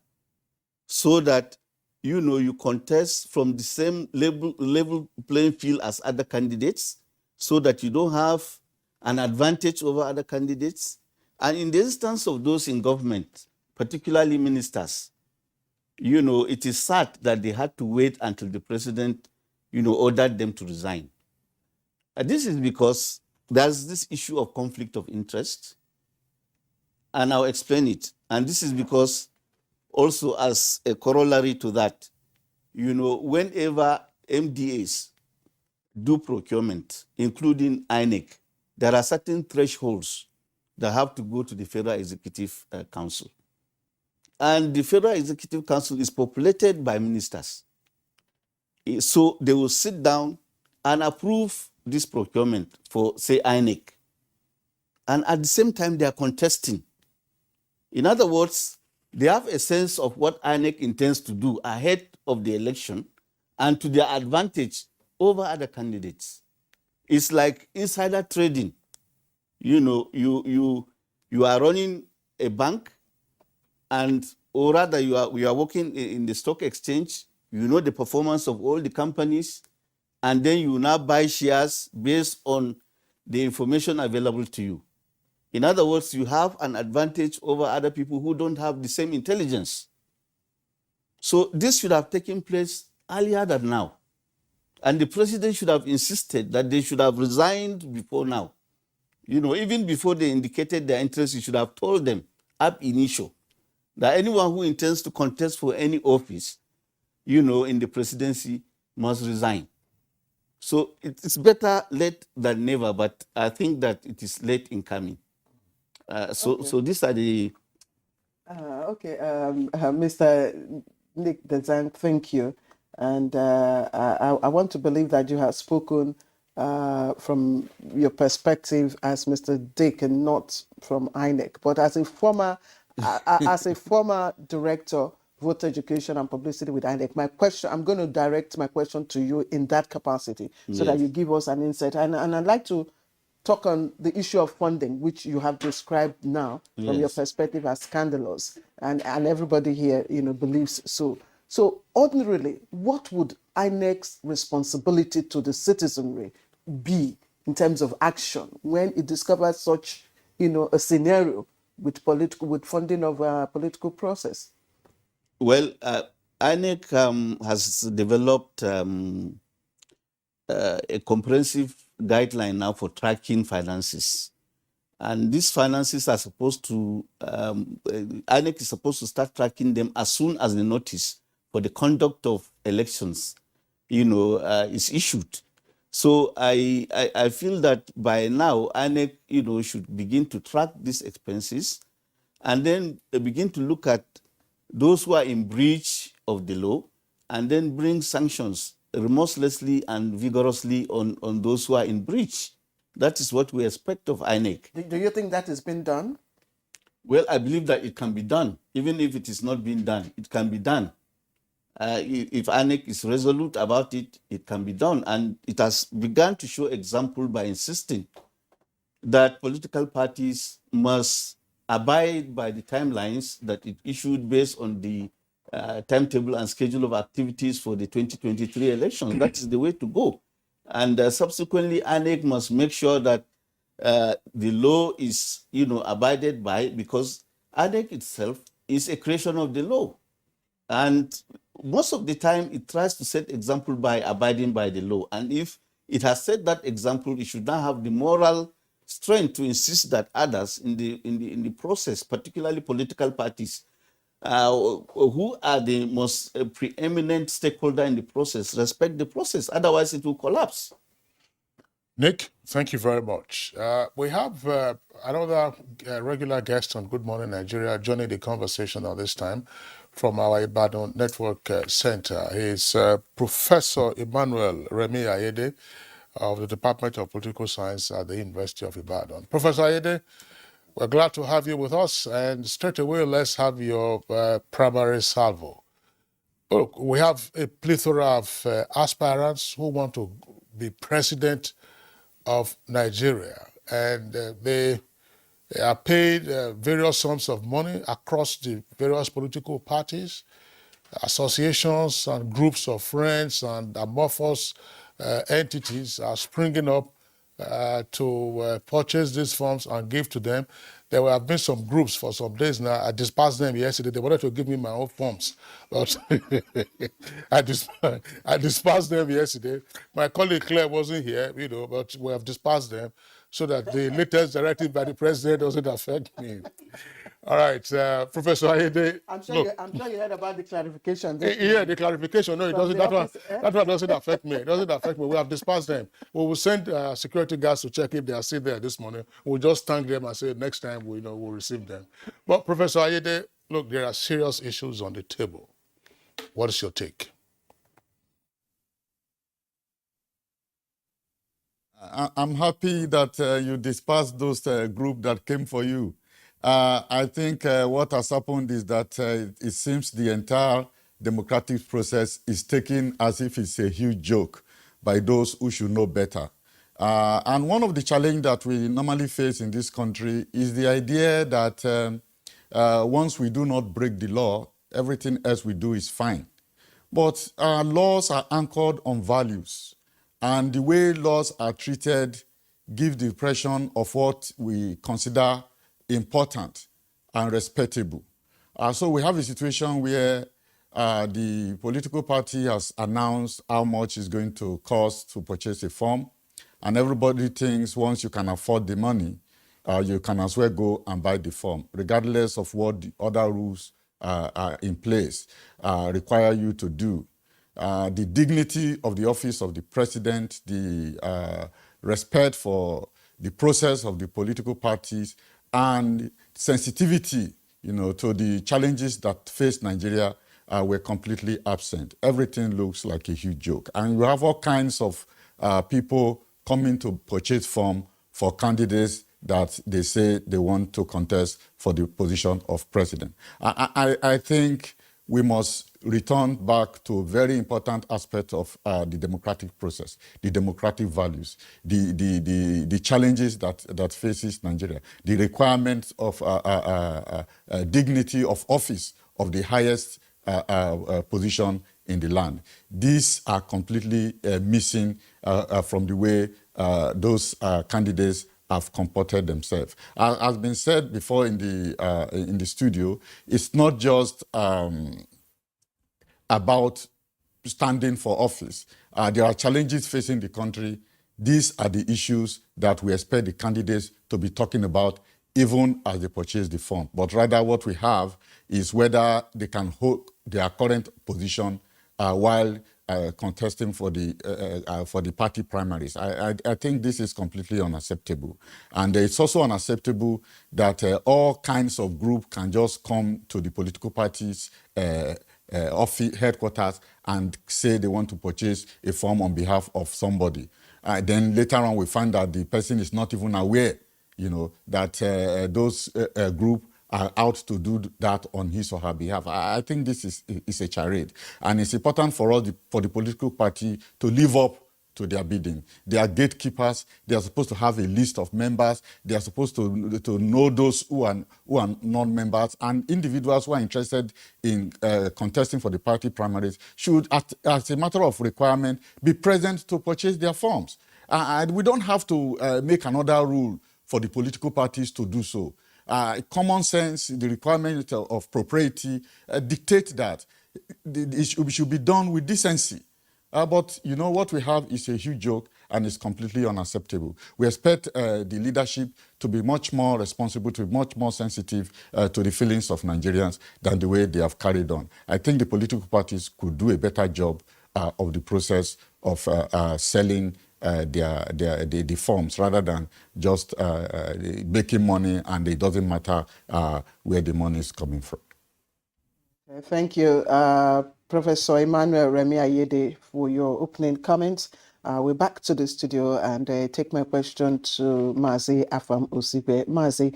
so that you contest from the same level playing field as other candidates, so that you don't have an advantage over other candidates. And in the instance of those in government, particularly ministers, it is sad that they had to wait until the president, ordered them to resign. And this is because there's this issue of conflict of interest, and I'll explain it. And this is because also as a corollary to that, whenever MDAs do procurement, including INEC, there are certain thresholds that have to go to the Federal Executive Council. And the Federal Executive Council is populated by ministers. So they will sit down and approve this procurement for, say, INEC. And at the same time, they are contesting. In other words, they have a sense of what INEC intends to do ahead of the election and to their advantage over other candidates. It's like insider trading. You know, you are running a bank, and or rather you are working in the stock exchange. You know the performance of all the companies, and then you now buy shares based on the information available to you. In other words, you have an advantage over other people who don't have the same intelligence. So this should have taken place earlier than now. And the president should have insisted that they should have resigned before now. You know, even before they indicated their interest, you should have told them ab initio that anyone who intends to contest for any office, you know, in the presidency must resign. So it's better late than never, but I think that it is late in coming. So these are the... Mr. Nick Dezang, thank you. And I want to believe that you have spoken from your perspective as Mr. Dick and not from INEC. But as a former director, voter education and publicity with INEC, my question, I'm going to direct my question to you in that capacity so that you give us an insight. And I'd like to talk on the issue of funding, which you have described now from your perspective as scandalous, and everybody here, you know, believes so. So ordinarily, what would INEC's responsibility to the citizenry be in terms of action when it discovers such, you know, a scenario with funding of a political process? Well, INEC has developed a comprehensive guideline now for tracking finances. And these finances are supposed to, INEC is supposed to start tracking them as soon as the notice for the conduct of elections, you know, is issued. So I feel that by now, INEC, you know, should begin to track these expenses and then begin to look at those who are in breach of the law and then bring sanctions remorselessly and vigorously on those who are in breach. That is what we expect of INEC. Do you think that has been done? Well, I believe that it can be done. Even if it is not being done, it can be done. If INEC is resolute about it, it can be done. And it has begun to show example by insisting that political parties must abide by the timelines that it issued based on the timetable and schedule of activities for the 2023 elections. That is the way to go. And subsequently, INEC must make sure that the law is, you know, abided by, because INEC itself is a creation of the law. And most of the time, it tries to set example by abiding by the law. And if it has set that example, it should now have the moral strength to insist that others in the process, particularly political parties, who are the most preeminent stakeholder in the process, respect the process. Otherwise, it will collapse. Nick, thank you very much. We have another regular guest on Good Morning Nigeria joining the conversation at this time from our Ibadan Network Center. He's Professor Emmanuel Remi Ayede of the Department of Political Science at the University of Ibadan. Professor Ayede, we're glad to have you with us, and straight away, let's have your primary salvo. Look, we have a plethora of aspirants who want to be president of Nigeria, and they are paid various sums of money across the various political parties, associations and groups of friends and amorphous entities are springing up to purchase these funds and give to them. There have been some groups for some days now. I dispersed them yesterday. They wanted to give me my own forms, but I dispersed them yesterday. My colleague Claire wasn't here, you know, but we have dispersed them so that the latest directive by the president doesn't affect me. All right, Professor Ayede. I'm sure you heard about the clarification. Yeah, the clarification. No, it doesn't. That one doesn't affect me. It doesn't affect me. We have dispatched them. We will send security guards to check if they are still there this morning. We'll just thank them and say next time we'll receive them. But Professor Ayede, look, there are serious issues on the table. What is your take? I'm happy that you dispersed those group that came for you. I think what has happened is that it seems the entire democratic process is taken as if it's a huge joke by those who should know better. And one of the challenges that we normally face in this country is the idea that once we do not break the law, everything else we do is fine. But our laws are anchored on values. And the way laws are treated give the impression of what we consider important and respectable. So we have a situation where the political party has announced how much it's going to cost to purchase a form, and everybody thinks once you can afford the money, you can as well go and buy the form, regardless of what the other rules are in place require you to do. The dignity of the office of the president, the respect for the process of the political parties, and sensitivity, to the challenges that face Nigeria were completely absent. Everything looks like a huge joke. And you have all kinds of people coming to purchase form for candidates that they say they want to contest for the position of president. I think we must return back to a very important aspect of the democratic process, the democratic values, the challenges that faces Nigeria, the requirements of dignity of office of the highest position in the land. These are completely missing from the way those candidates have comported themselves. As has been said before in the studio, it's not just about standing for office. There are challenges facing the country. These are the issues that we expect the candidates to be talking about even as they purchase the form. But rather what we have is whether they can hold their current position while contesting for the party primaries. I think this is completely unacceptable. And it's also unacceptable that all kinds of groups can just come to the political parties' office headquarters and say they want to purchase a form on behalf of somebody. Then later on we find that the person is not even aware, that those group are out to do that on his or her behalf. I think this is a charade. And it's important for us, for the political party, to live up to their bidding. They are gatekeepers. They are supposed to have a list of members. They are supposed to know those who are non-members, and individuals who are interested in contesting for the party primaries should, as a matter of requirement, be present to purchase their forms. And we don't have to make another rule for the political parties to do so. Common sense, the requirement of propriety dictate that it should be done with decency. But what we have is a huge joke, and it's completely unacceptable. We expect the leadership to be much more responsible, to be much more sensitive to the feelings of Nigerians than the way they have carried on. I think the political parties could do a better job of the process of selling the forms, rather than just making money, and it doesn't matter where the money is coming from. Thank you, Professor Emmanuel Remi Ayede, for your opening comments. We're back to the studio and take my question to Mazi Afam Osibe. Mazi,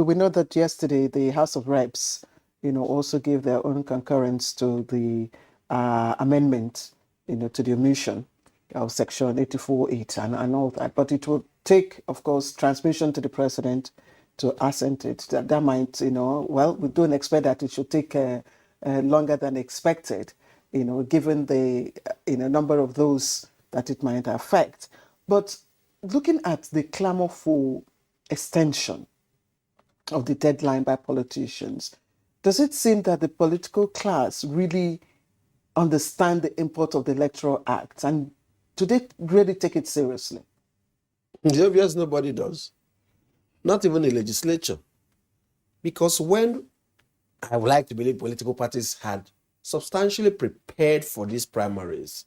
we know that yesterday the House of Reps, also gave their own concurrence to the amendment, to the omission of Section 84.8 and all that. But it will take, of course, transmission to the President to assent it. That might, we don't expect that it should take longer than expected, given the number of those that it might affect. But looking at the clamor for extension of the deadline by politicians, does it seem that the political class really understand the import of the Electoral Act, and do they really take it seriously? It's obvious nobody does. Not even the legislature. Because when I would like to believe political parties had substantially prepared for these primaries.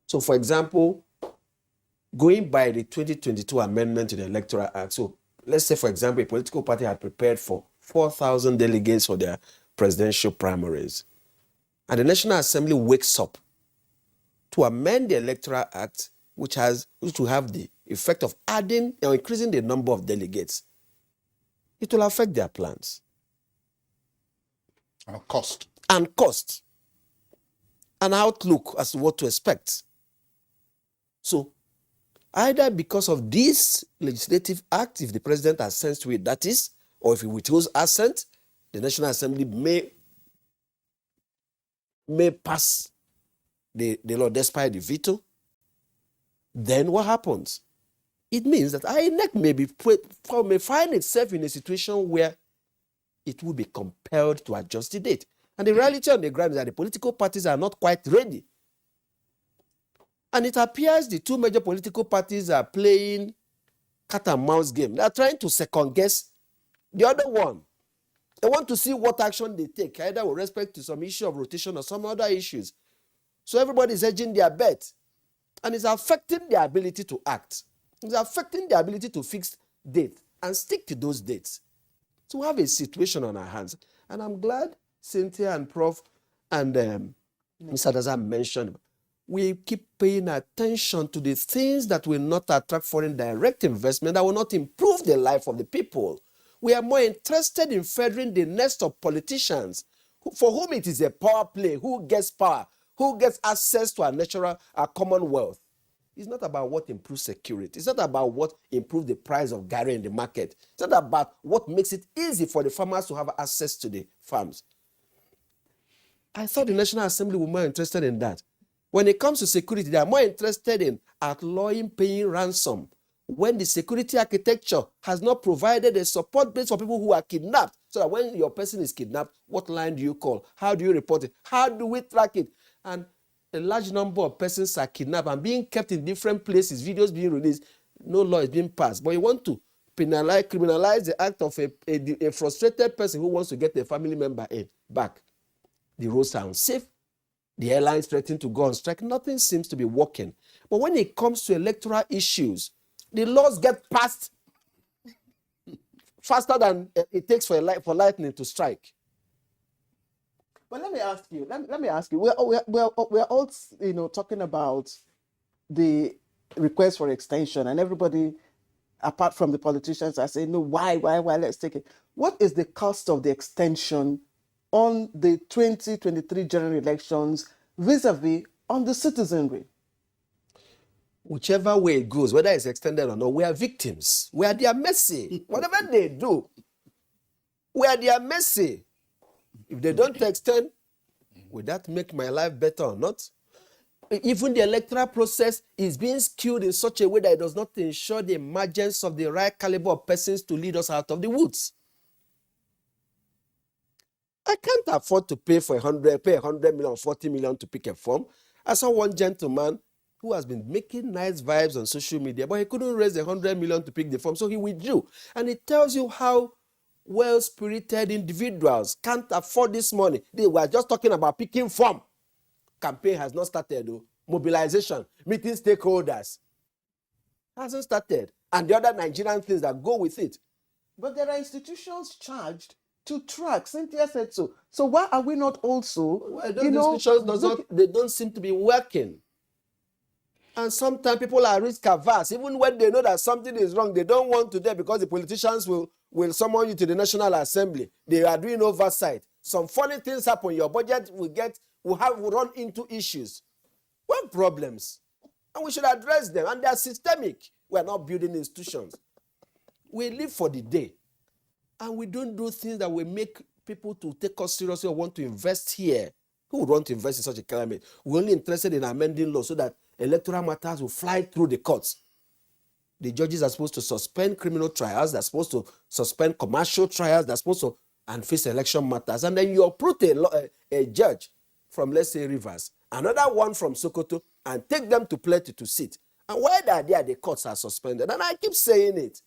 So, for example, going by the 2022 amendment to the Electoral Act, so let's say, for example, a political party had prepared for 4,000 delegates for their presidential primaries, and the National Assembly wakes up to amend the Electoral Act, which will have the effect of adding or increasing the number of delegates. It will affect their plans. And cost. And cost. An outlook as to what to expect. So, either because of this legislative act, if the president assents to it, that is, or if he withholds assent, the National Assembly may pass the law despite the veto. Then what happens? It means that INEC may find itself in a situation where it will be compelled to adjust the date. And the reality on the ground is that the political parties are not quite ready. And it appears the two major political parties are playing cat and mouse game. They are trying to second guess the other one. They want to see what action they take, either with respect to some issue of rotation or some other issues. So everybody is hedging their bet. And it's affecting their ability to act. It's affecting their ability to fix dates and stick to those dates. So we have a situation on our hands. And I'm glad Cynthia and Prof and Mr. Daza mentioned, we keep paying attention to the things that will not attract foreign direct investment, that will not improve the life of the people. We are more interested in furthering the nest of politicians for whom it is a power play, who gets power, who gets access to our common wealth. It's not about what improves security. It's not about what improves the price of garri in the market. It's not about what makes it easy for the farmers to have access to the farms. I thought the National Assembly were more interested in that. When it comes to security, they are more interested in outlawing paying ransom when the security architecture has not provided a support base for people who are kidnapped. So that when your person is kidnapped, what line do you call? How do you report it? How do we track it? And a large number of persons are kidnapped and being kept in different places, videos being released, no law is being passed. But you want to criminalize the act of a frustrated person who wants to get a family member back. The roads are unsafe. The airlines threaten to go on strike. Nothing seems to be working. But when it comes to electoral issues, the laws get passed faster than it takes for lightning to strike. But let me ask you. We're all talking about the request for extension, and everybody, apart from the politicians, are saying no. Why? Let's take it. What is the cost of the extension on the 2023 general elections vis-a-vis on the citizenry? Whichever way it goes, whether it's extended or not, we are victims. We are their mercy. Whatever they do, we are their mercy. If they don't extend, will that make my life better or not? Even the electoral process is being skewed in such a way that it does not ensure the emergence of the right caliber of persons to lead us out of the woods. I can't afford to pay 100 million, 40 million to pick a form. I saw one gentleman who has been making nice vibes on social media, but he couldn't raise 100 million to pick the form, so he withdrew. And it tells you how well-spirited individuals can't afford this money. They were just talking about picking form. Campaign has not started, though. Mobilization, meeting stakeholders hasn't started. And the other Nigerian things that go with it. But there are institutions charged to track. Cynthia said so. So why are we not also, institutions they don't seem to be working. And sometimes people are risk averse. Even when they know that something is wrong, they don't want to do it because the politicians will summon you to the National Assembly. They are doing oversight. Some funny things happen. Your budget will run into issues. We have problems. And we should address them. And they are systemic. We are not building institutions. We live for the day. And we don't do things that will make people to take us seriously or want to invest here. Who would want to invest in such a climate? We're only interested in amending law so that electoral matters will fly through the courts. The judges are supposed to suspend criminal trials. They're supposed to suspend commercial trials. They're supposed to and face election matters. And then you approach a judge from, let's say, Rivers, another one from Sokoto, and take them to Plateau to sit. And while they are there, the courts are suspended. And I keep saying it.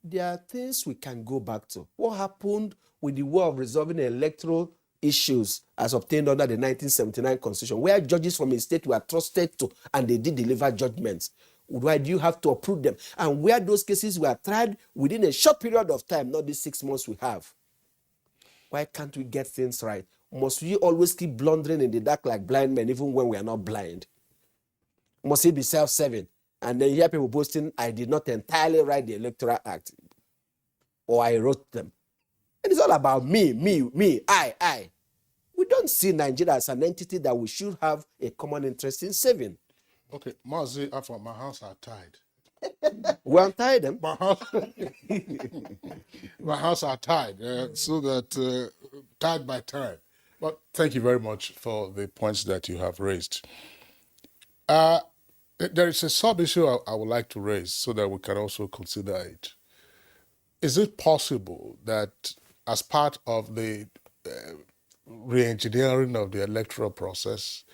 There are things we can go back to. What happened with the way of resolving electoral issues as obtained under the 1979 Constitution, where judges from a state were trusted to and they did deliver judgments? Why do you have to approve them? And where those cases were tried within a short period of time, not the 6 months we have. Why can't we get things right? Must we always keep blundering in the dark like blind men, even when we are not blind? Must it be self-serving? And then hear people boasting, I did not entirely write the Electoral Act, or I wrote them. And it's all about me, I. We don't see Nigeria as an entity that we should have a common interest in saving. Okay, Mazi, my hands are tied. We untie them. My hands are tied, so that tied by time. But thank you very much for the points that you have raised. There is a sub-issue I would like to raise so that we can also consider it. Is it possible that as part of the re-engineering of the electoral process,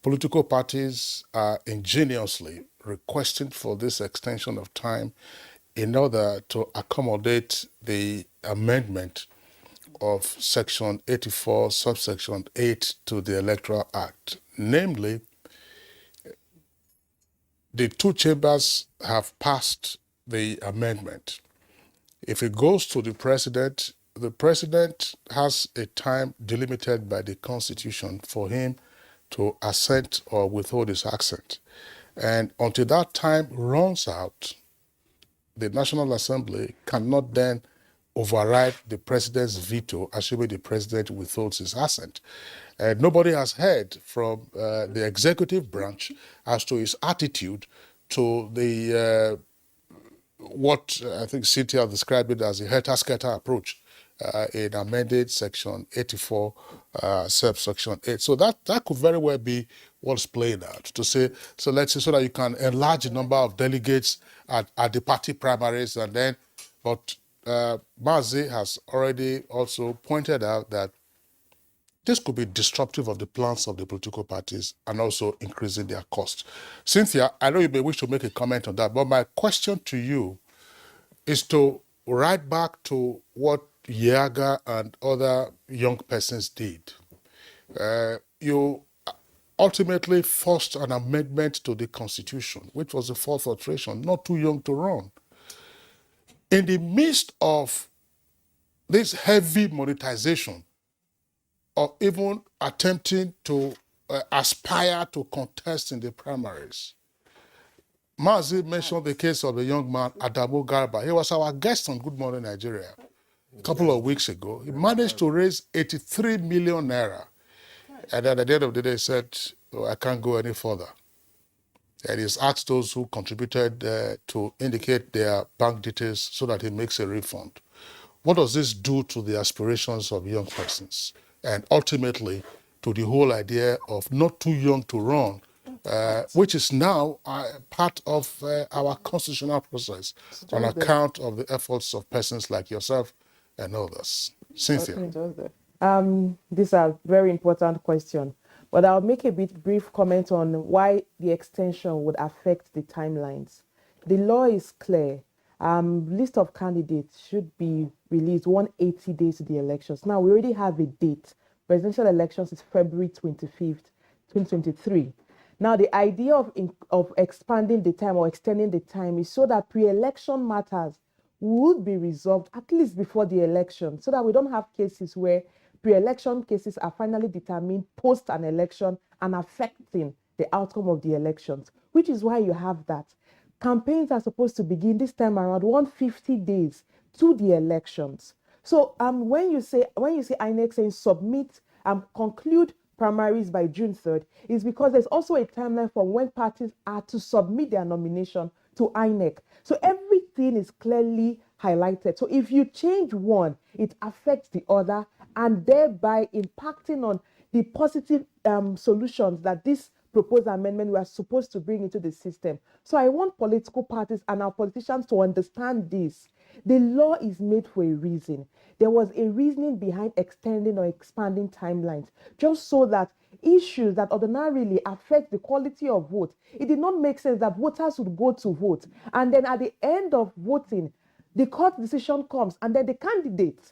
political parties are ingeniously requesting for this extension of time in order to accommodate the amendment of Section 84, subsection 8 to the Electoral Act? Namely, the two chambers have passed the amendment. If it goes to the president has a time delimited by the Constitution for him to assent or withhold his assent. And until that time runs out, the National Assembly cannot then override the president's veto, assuming the president withholds his assent. And nobody has heard from the executive branch as to his attitude to the what I think Cynthia described it as a helter-skelter approach in amended Section 84, subsection 8. So that could very well be what's playing out, to say, so let's say, so that you can enlarge the number of delegates at the party primaries, and then, but Mazi has already also pointed out that this could be disruptive of the plans of the political parties and also increasing their costs. Cynthia, I know you may wish to make a comment on that, but my question to you is to write back to what Yaga and other young persons did. You ultimately forced an amendment to the Constitution, which was the fourth alteration, not too young to run. In the midst of this heavy monetization, of even attempting to aspire to contest in the primaries. Mazi mentioned the case of the young man, Adamu Garba. He was our guest on Good Morning Nigeria a couple of weeks ago. He managed to raise 83 million naira. And then at the end of the day, he said, oh, I can't go any further. And he's asked those who contributed to indicate their bank details so that he makes a refund. What does this do to the aspirations of young persons? And ultimately, to the whole idea of not too young to run, which is now part of our constitutional process on account of the efforts of persons like yourself and others. Cynthia. These are very important questions, but I'll make a brief comment on why the extension would affect the timelines. The law is clear. List of candidates should be released 180 days to the elections. Now, we already have a date. Presidential elections is February 25th, 2023. Now, the idea of expanding the time or extending the time is so that pre-election matters would be resolved at least before the election, so that we don't have cases where pre-election cases are finally determined post an election and affecting the outcome of the elections, which is why you have that. Campaigns are supposed to begin this time around 150 days to the elections. So when you say INEC saying submit and conclude primaries by June 3rd, is because there's also a timeline for when parties are to submit their nomination to INEC. So everything is clearly highlighted. So if you change one, it affects the other, and thereby impacting on the positive solutions that this proposed amendment we are supposed to bring into the system. So I want political parties and our politicians to understand this. The law is made for a reason. There was a reasoning behind extending or expanding timelines, just so that issues that ordinarily affect the quality of vote, it did not make sense that voters would go to vote. And then at the end of voting, the court decision comes, and then the candidate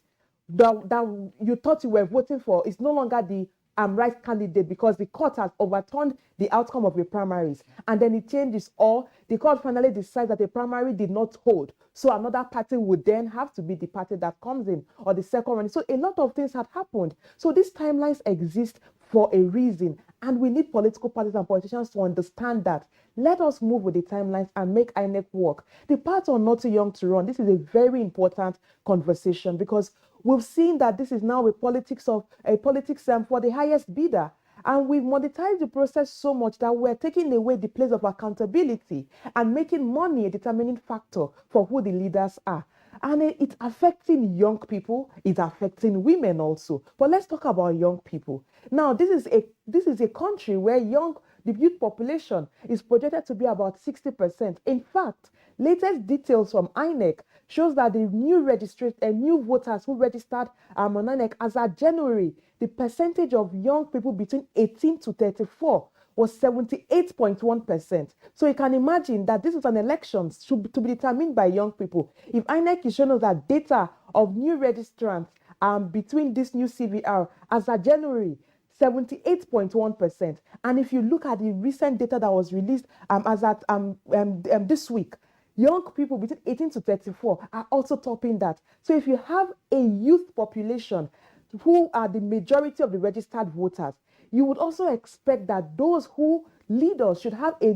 that you thought you were voting for is no longer the right candidate because the court has overturned the outcome of the primaries, and then it changes, or the court finally decides that the primary did not hold, so another party would then have to be the party that comes in, or the second one. So a lot of things had happened. So these timelines exist for a reason, and we need political parties and politicians to understand that. Let us move with the timelines and make INEC work. The parts are not too young to run. This is a very important conversation because we've seen that this is now a politics for the highest bidder. And we've monetized the process so much that we're taking away the place of accountability and making money a determining factor for who the leaders are. And it's affecting young people, it's affecting women also. But let's talk about young people. Now, this is a country where the youth population is projected to be about 60%. In fact, latest details from INEC shows that the new voters who registered on INEC as of January, the percentage of young people between 18 to 34 was 78.1%. So you can imagine that this is an election to be determined by young people. If INEC is showing us that data of new registrants between this new CVR as of January, 78.1%. And if you look at the recent data that was released as at this week, young people between 18 to 34 are also topping that. So if you have a youth population who are the majority of the registered voters, you would also expect that those who lead us should have a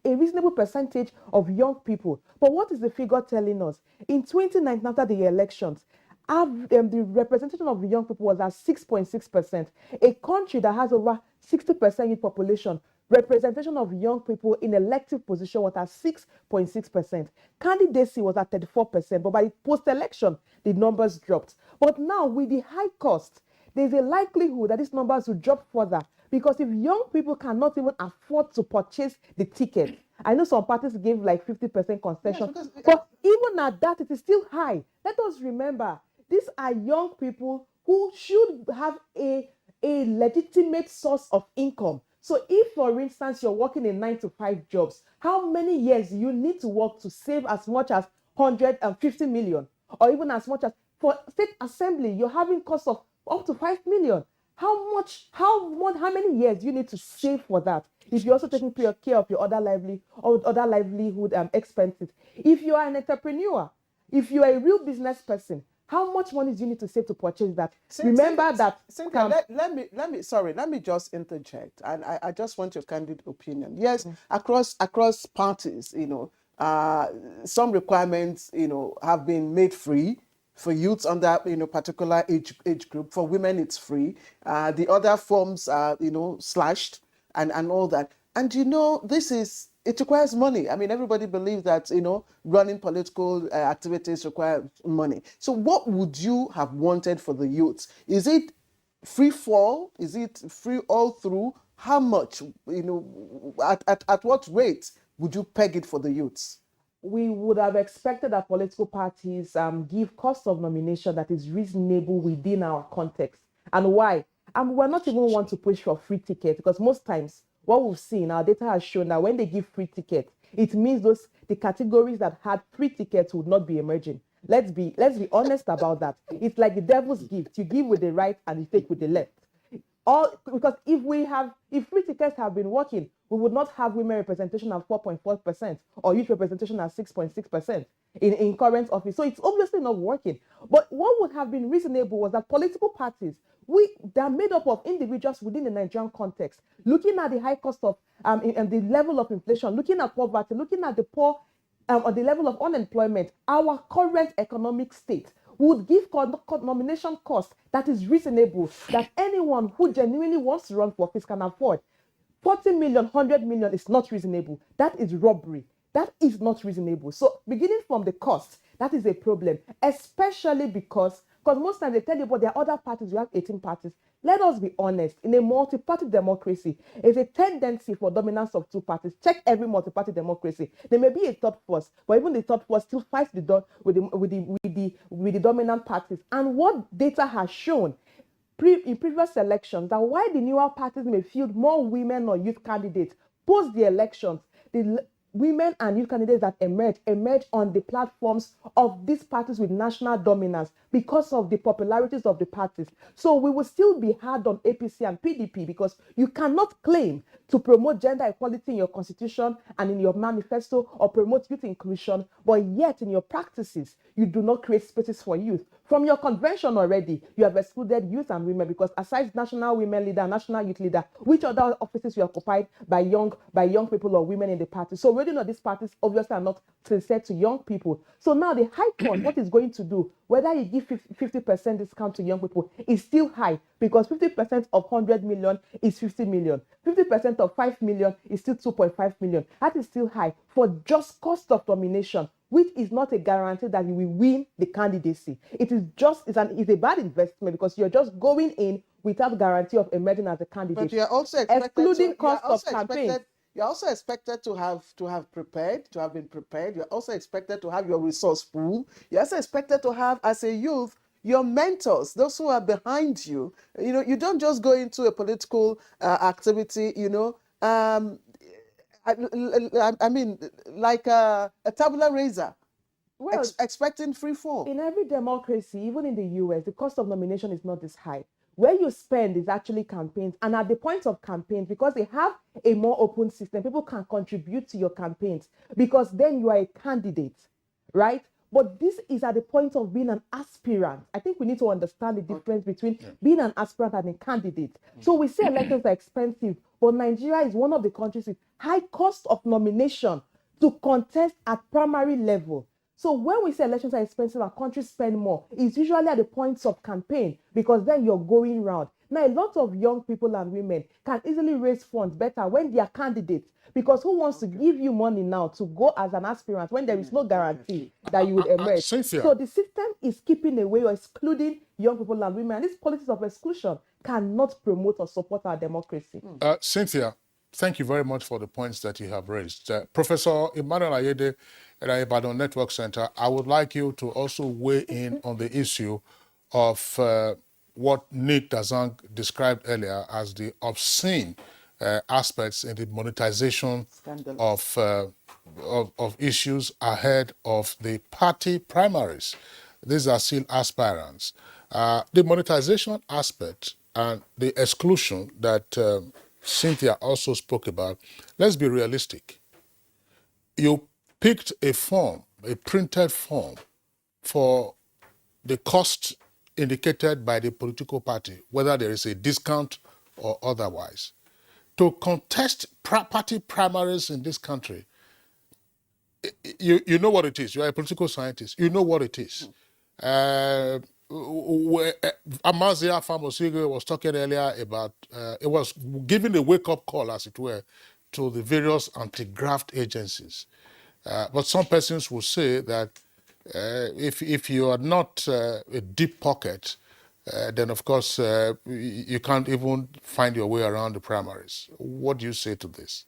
reasonable percentage of young people. But what is the figure telling us? In 2019, after the elections, the representation of the young people was at 6.6%. A country that has over 60% youth population, representation of young people in elective position was at 6.6%. Candidacy was at 34%, but by the post-election, the numbers dropped. But now, with the high cost, there's a likelihood that these numbers will drop further because if young people cannot even afford to purchase the ticket, I know some parties give like 50% concession, but even at that, it is still high. Let us remember, these are young people who should have a legitimate source of income. So if, for instance, you're working in 9-to-5 jobs, how many years do you need to work to save as much as 150 million? Or even as much as, for state assembly, you're having costs of up to 5 million. How many years do you need to save for that? If you're also taking care of your other livelihood expenses. If you are an entrepreneur, if you are a real business person, how much money do you need to save to purchase that? Remember that. Cynthia, let me just interject, and I just want your candid opinion. Yes, across parties, some requirements, have been made free for youths under particular age group. For women, it's free. The other forms are slashed and all that. And it requires money. I mean, everybody believes that running political activities require money. So what would you have wanted for the youths? Is it free fall? Is it free all through? How much? At what rate would you peg it for the youths? We would have expected that political parties give cost of nomination that is reasonable within our context. And why? We're not even want to push for free tickets because most times what we've seen, our data has shown that when they give free tickets, it means the categories that had free tickets would not be emerging. Let's be honest about that. It's like the devil's gift. You give with the right and you take with the left. Because if free tickets have been working, we would not have women representation at 4.4% or youth representation at 6.6% in current office. So it's obviously not working. But what would have been reasonable was that political parties, they're made up of individuals within the Nigerian context, looking at the high cost of and the level of inflation, looking at poverty, looking at the poor, or the level of unemployment, our current economic state would give nomination cost that is reasonable, that anyone who genuinely wants to run for office can afford. 40 million, 100 million is not reasonable. That is robbery. That is not reasonable. So beginning from the cost, that is a problem, especially because most times they tell you, but there are other parties, we have 18 parties. Let us be honest, in a multi-party democracy, there's a tendency for dominance of two parties. Check every multi-party democracy. There may be a third force, but even the third force still fights with the dominant parties. And what data has shown, in previous elections that while the newer parties may field more women or youth candidates post the elections, the women and youth candidates that emerge on the platforms of these parties with national dominance because of the popularities of the parties. So we will still be hard on APC and PDP because you cannot claim to promote gender equality in your constitution and in your manifesto or promote youth inclusion, but yet in your practices, you do not create spaces for youth. From your convention already, you have excluded youth and women because aside national women leader, national youth leader, which other offices were occupied by young people or women in the party? So already know these parties obviously are not sincere to young people. So now the high court, what is going to do, whether you give 50% discount to young people, is still high because 50% of 100 million is 50 million. 50% of 5 million is still 2.5 million. That is still high for just cost of nomination, which is not a guarantee that you will win the candidacy. It is just, it's a bad investment because you're just going in without guarantee of emerging as a candidate. But you're also expected excluding cost of campaign. You're also expected to have been prepared. You're also expected to have your resource pool. You're also expected to have, as a youth, your mentors, those who are behind you. You know, you don't just go into a political activity, you know, I mean, like a tabula rasa, Well, expecting free fall. In every democracy, even in the US, the cost of nomination is not this high. Where you spend is actually campaigns. And at the point of campaigns, because they have a more open system, people can contribute to your campaigns because then you are a candidate, right? But this is at the point of being an aspirant. I think we need to understand the difference between being an aspirant and a candidate. So we say elections are expensive, but Nigeria is one of the countries with high cost of nomination to contest at primary level. So when we say elections are expensive and countries spend more, it's usually at the points of campaign because then you're going round. Now, a lot of young people and women can easily raise funds better when they are candidates because who wants to give you money now to go as an aspirant when there is no guarantee that you will emerge? So the system is keeping away or excluding young people and women. And this policies of exclusion cannot promote or support our democracy. Cynthia, thank you very much for the points that you have raised. Professor Emmanuel Ayede at Ibadan Network Center, I would like you to also weigh in on the issue of what Nick Dazang described earlier as the obscene aspects in the monetization of issues ahead of the party primaries. These are still aspirants. The monetization aspect and the exclusion that Cynthia also spoke about, let's be realistic. You picked a form, a printed form, for the cost indicated by the political party, whether there is a discount or otherwise. To contest party primaries in this country, you know what it is. You are a political scientist. You know what it is. Amazia Famosigo was talking earlier about, it was giving a wake-up call, as it were, to the various anti-graft agencies. But some persons will say that if you are not a deep pocket, then of course you can't even find your way around the primaries. What do you say to this?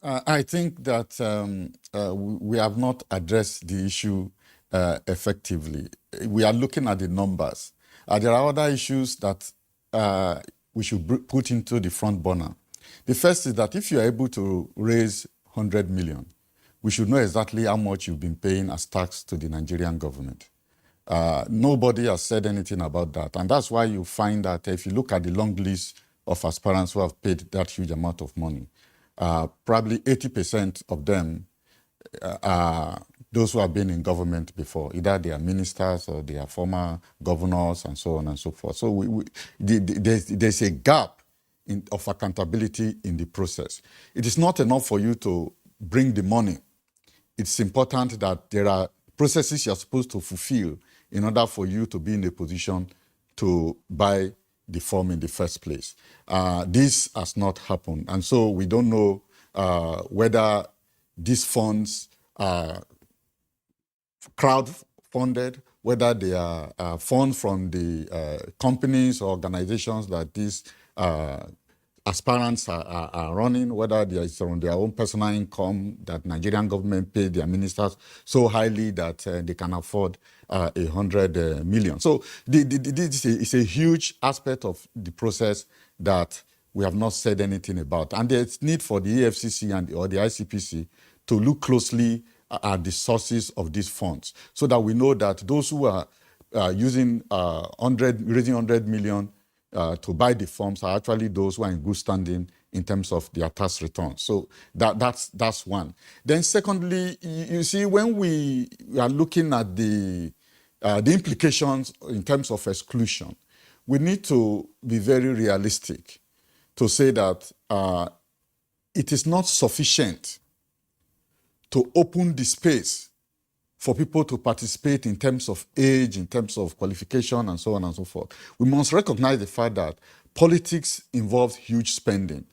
I think that we have not addressed the issue effectively. We are looking at the numbers. There are other issues that we should put into the front burner. The first is that if you are able to raise 100 million, we should know exactly how much you've been paying as tax to the Nigerian government. Nobody has said anything about that. And that's why you find that if you look at the long list of aspirants who have paid that huge amount of money, probably 80% of them are those who have been in government before. Either they are ministers or they are former governors and so on and so forth. So there's a gap of accountability in the process. It is not enough for you to bring the money. It's important that there are processes you're supposed to fulfill in order for you to be in a position to buy the form in the first place. This has not happened. And so we don't know whether these funds are crowd-funded, whether they are funds from the companies or organizations that these aspirants are running, whether it's on their own personal income, that Nigerian government pay their ministers so highly that they can afford 100 million. So this is a huge aspect of the process that we have not said anything about. And there's need for the EFCC or the ICPC to look closely at the sources of these funds so that we know that those who are raising 100 million to buy the forms are actually those who are in good standing in terms of their tax returns. So that's one. Then secondly, you see, when we are looking at the implications in terms of exclusion, we need to be very realistic to say that it is not sufficient to open the space for people to participate in terms of age, in terms of qualification, and so on and so forth. We must recognize the fact that politics involves huge spending.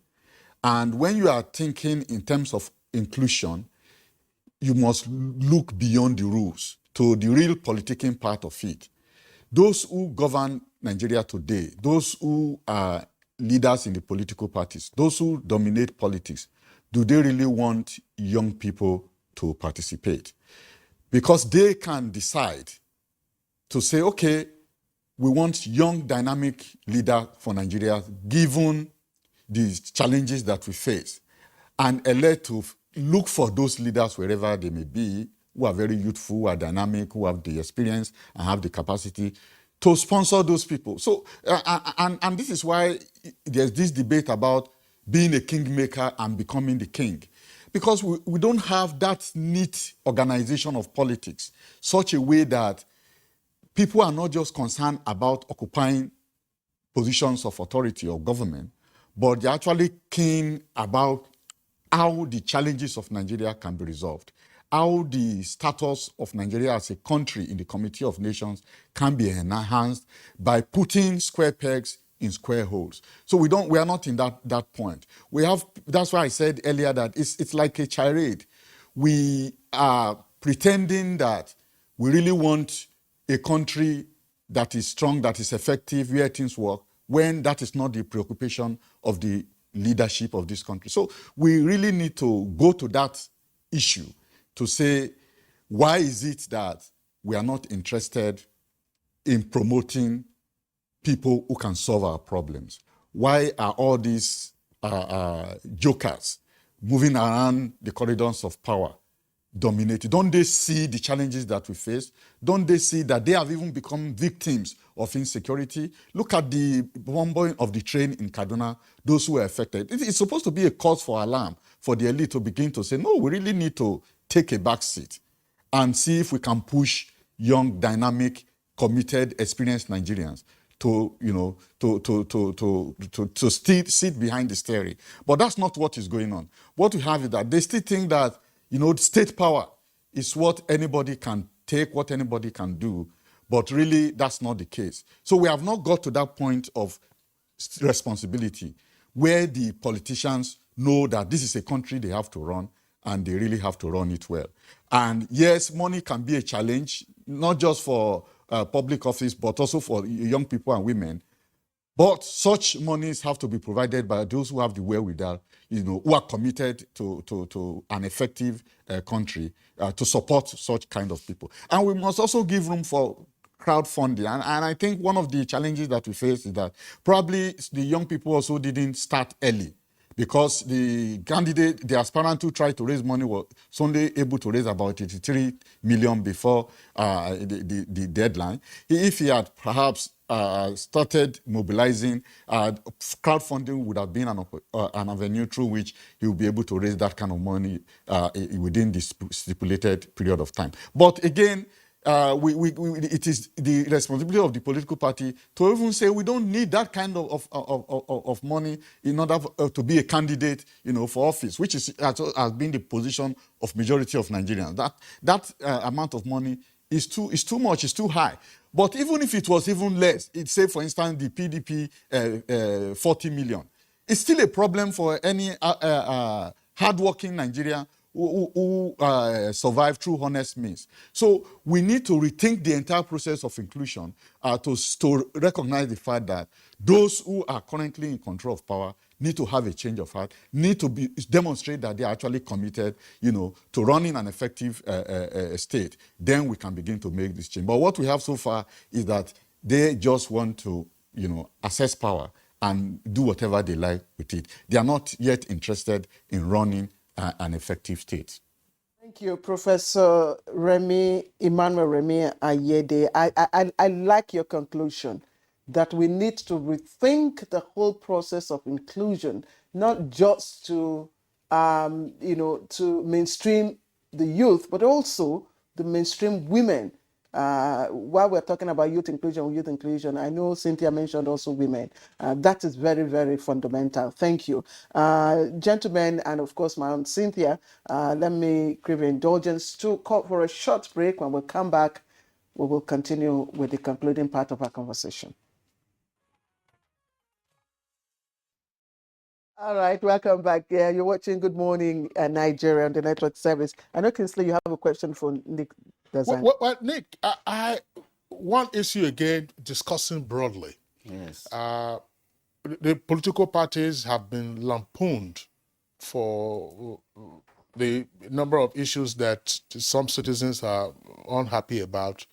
And when you are thinking in terms of inclusion, you must look beyond the rules to the real politicking part of it. Those who govern Nigeria today, those who are leaders in the political parties, those who dominate politics, do they really want young people to participate? Because they can decide to say, okay, we want young, dynamic leader for Nigeria, given the challenges that we face, and elect to look for those leaders wherever they may be, who are very youthful, who are dynamic, who have the experience and have the capacity to sponsor those people. So, and this is why there's this debate about being a kingmaker and becoming the king. Because we don't have that neat organization of politics, such a way that people are not just concerned about occupying positions of authority or government, but they're actually keen about how the challenges of Nigeria can be resolved, how the status of Nigeria as a country in the Committee of Nations can be enhanced by putting square pegs in square holes. So we are not in that point. That's why I said earlier that it's like a charade. We are pretending that we really want a country that is strong, that is effective, where things work, when that is not the preoccupation of the leadership of this country. So we really need to go to that issue to say, why is it that we are not interested in promoting people who can solve our problems? Why are all these jokers moving around the corridors of power dominated? Don't they see the challenges that we face? Don't they see that they have even become victims of insecurity? Look at the bombing of the train in Kaduna, those who were affected. It's supposed to be a cause for alarm for the elite to begin to say, no, we really need to take a back seat and see if we can push young, dynamic, committed, experienced Nigerians to sit behind the steering. But that's not what is going on. What we have is that they still think that state power is what anybody can take, what anybody can do, but really that's not the case. So we have not got to that point of responsibility where the politicians know that this is a country they have to run and they really have to run it well. And yes, money can be a challenge, not just for public office, but also for young people and women. But such monies have to be provided by those who have the wherewithal, who are committed to an effective country to support such kind of people. And we must also give room for crowdfunding. And I think one of the challenges that we face is that probably the young people also didn't start early, because the candidate, the aspirant who tried to raise money, was only able to raise about 83 million before the deadline. If he had perhaps started mobilizing, crowdfunding would have been an avenue through which he would be able to raise that kind of money within the stipulated period of time. But again, it is the responsibility of the political party to even say we don't need that kind of money in order to be a candidate, for office, which has been the position of majority of Nigerians. That amount of money is too much, it's too high. But even if it was even less, it's say for instance the PDP 40 million, it's still a problem for any hardworking Nigerian who survive through honest means. So we need to rethink the entire process of inclusion to recognize the fact that those who are currently in control of power need to have a change of heart, need to demonstrate that they are actually committed, to running an effective state. Then we can begin to make this change. But what we have so far is that they just want to, assess power and do whatever they like with it. They are not yet interested in running an effective state. Thank you, Professor Emmanuel Remy Ayede. I like your conclusion that we need to rethink the whole process of inclusion, not just to, to mainstream the youth, but also the mainstream women. While we're talking about youth inclusion, I know Cynthia mentioned also women. That is very, very fundamental. Thank you. Gentlemen, and of course, my Aunt Cynthia, let me give you indulgence to call for a short break. When we come back, we will continue with the concluding part of our conversation. All right, welcome back. Yeah, you're watching Good Morning Nigeria on the network service. I know, Kinsley, you have a question for Nick. Well, Nick, one issue again, discussing broadly. Yes. The political parties have been lampooned for the number of issues that some citizens are unhappy about,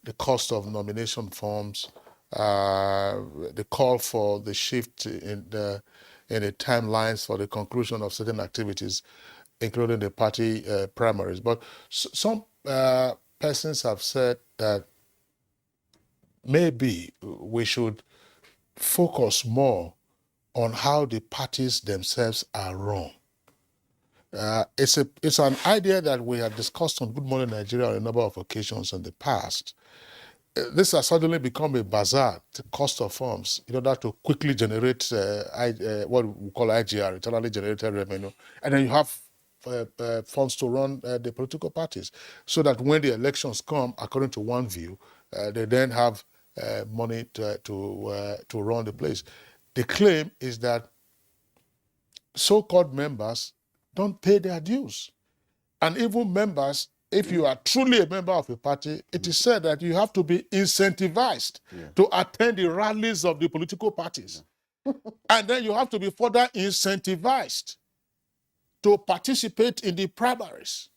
the cost of nomination forms, the call for the shift in the timelines for the conclusion of certain activities, including the party primaries. But some persons have said that maybe we should focus more on how the parties themselves are run. It's an idea that we have discussed on Good Morning Nigeria on a number of occasions in the past. This has suddenly become a bazaar, the cost of funds, in order to quickly generate what we call IGR, internally generated revenue, and then you have funds to run the political parties, so that when the elections come, according to one view, they then have money to run the place. The claim is that so-called members don't pay their dues, and even members, if you are truly a member of a party, it is said that you have to be incentivized to attend the rallies of the political parties. And then you have to be further incentivized to participate in the primaries.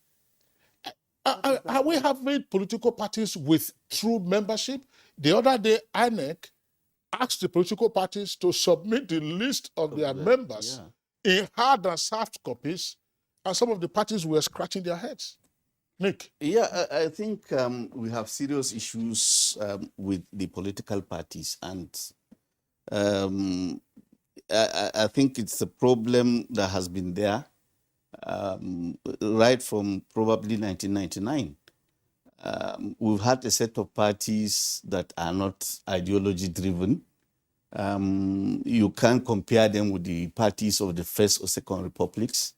Are we having political parties with true membership? The other day, INEC asked the political parties to submit the list of their members in hard and soft copies, and some of the parties were scratching their heads. Nick? Yeah, I think we have serious issues with the political parties, and I think it's a problem that has been there right from probably 1999. We've had a set of parties that are not ideology-driven. You can't compare them with the parties of the First or Second Republics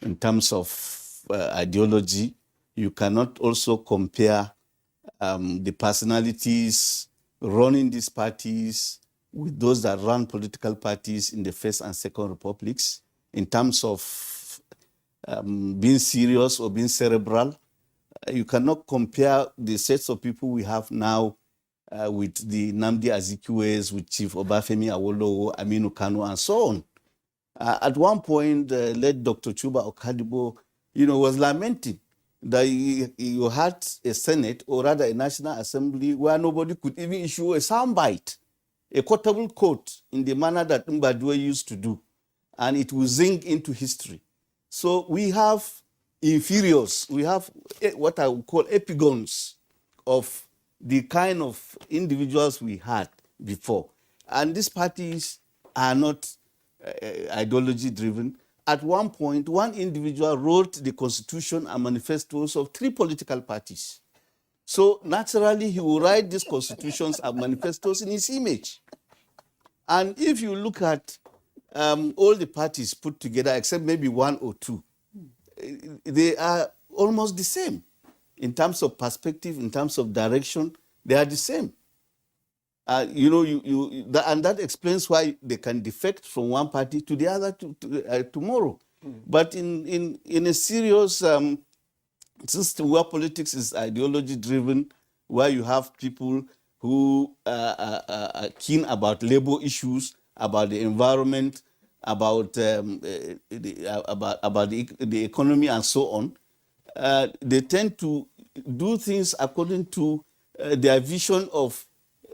in terms of ideology. You cannot also compare the personalities running these parties with those that run political parties in the First and Second Republics in terms of being serious or being cerebral. You cannot compare the sets of people we have now with the Nnamdi Azikiwes, with Chief Obafemi Awolowo, Aminu Kano, and so on. At one point, late Dr. Chuba Okadibo, was lamenting that you had a Senate, or rather a National Assembly, where nobody could even issue a soundbite, a quotable quote in the manner that Mbadwe used to do, and it will zing into history. So we have inferiors, we have what I would call epigons of the kind of individuals we had before. And these parties are not ideology-driven. At one point, one individual wrote the constitution and manifestos of 3 political parties. So naturally, he will write these constitutions and manifestos in his image. And if you look at all the parties put together, except maybe 1 or 2, they are almost the same. In terms of perspective, in terms of direction, they are the same. And that explains why they can defect from one party to the other tomorrow. But in a serious system where politics is ideology driven, where you have people who are keen about labor issues, about the environment, about the economy and so on, they tend to do things according to their vision of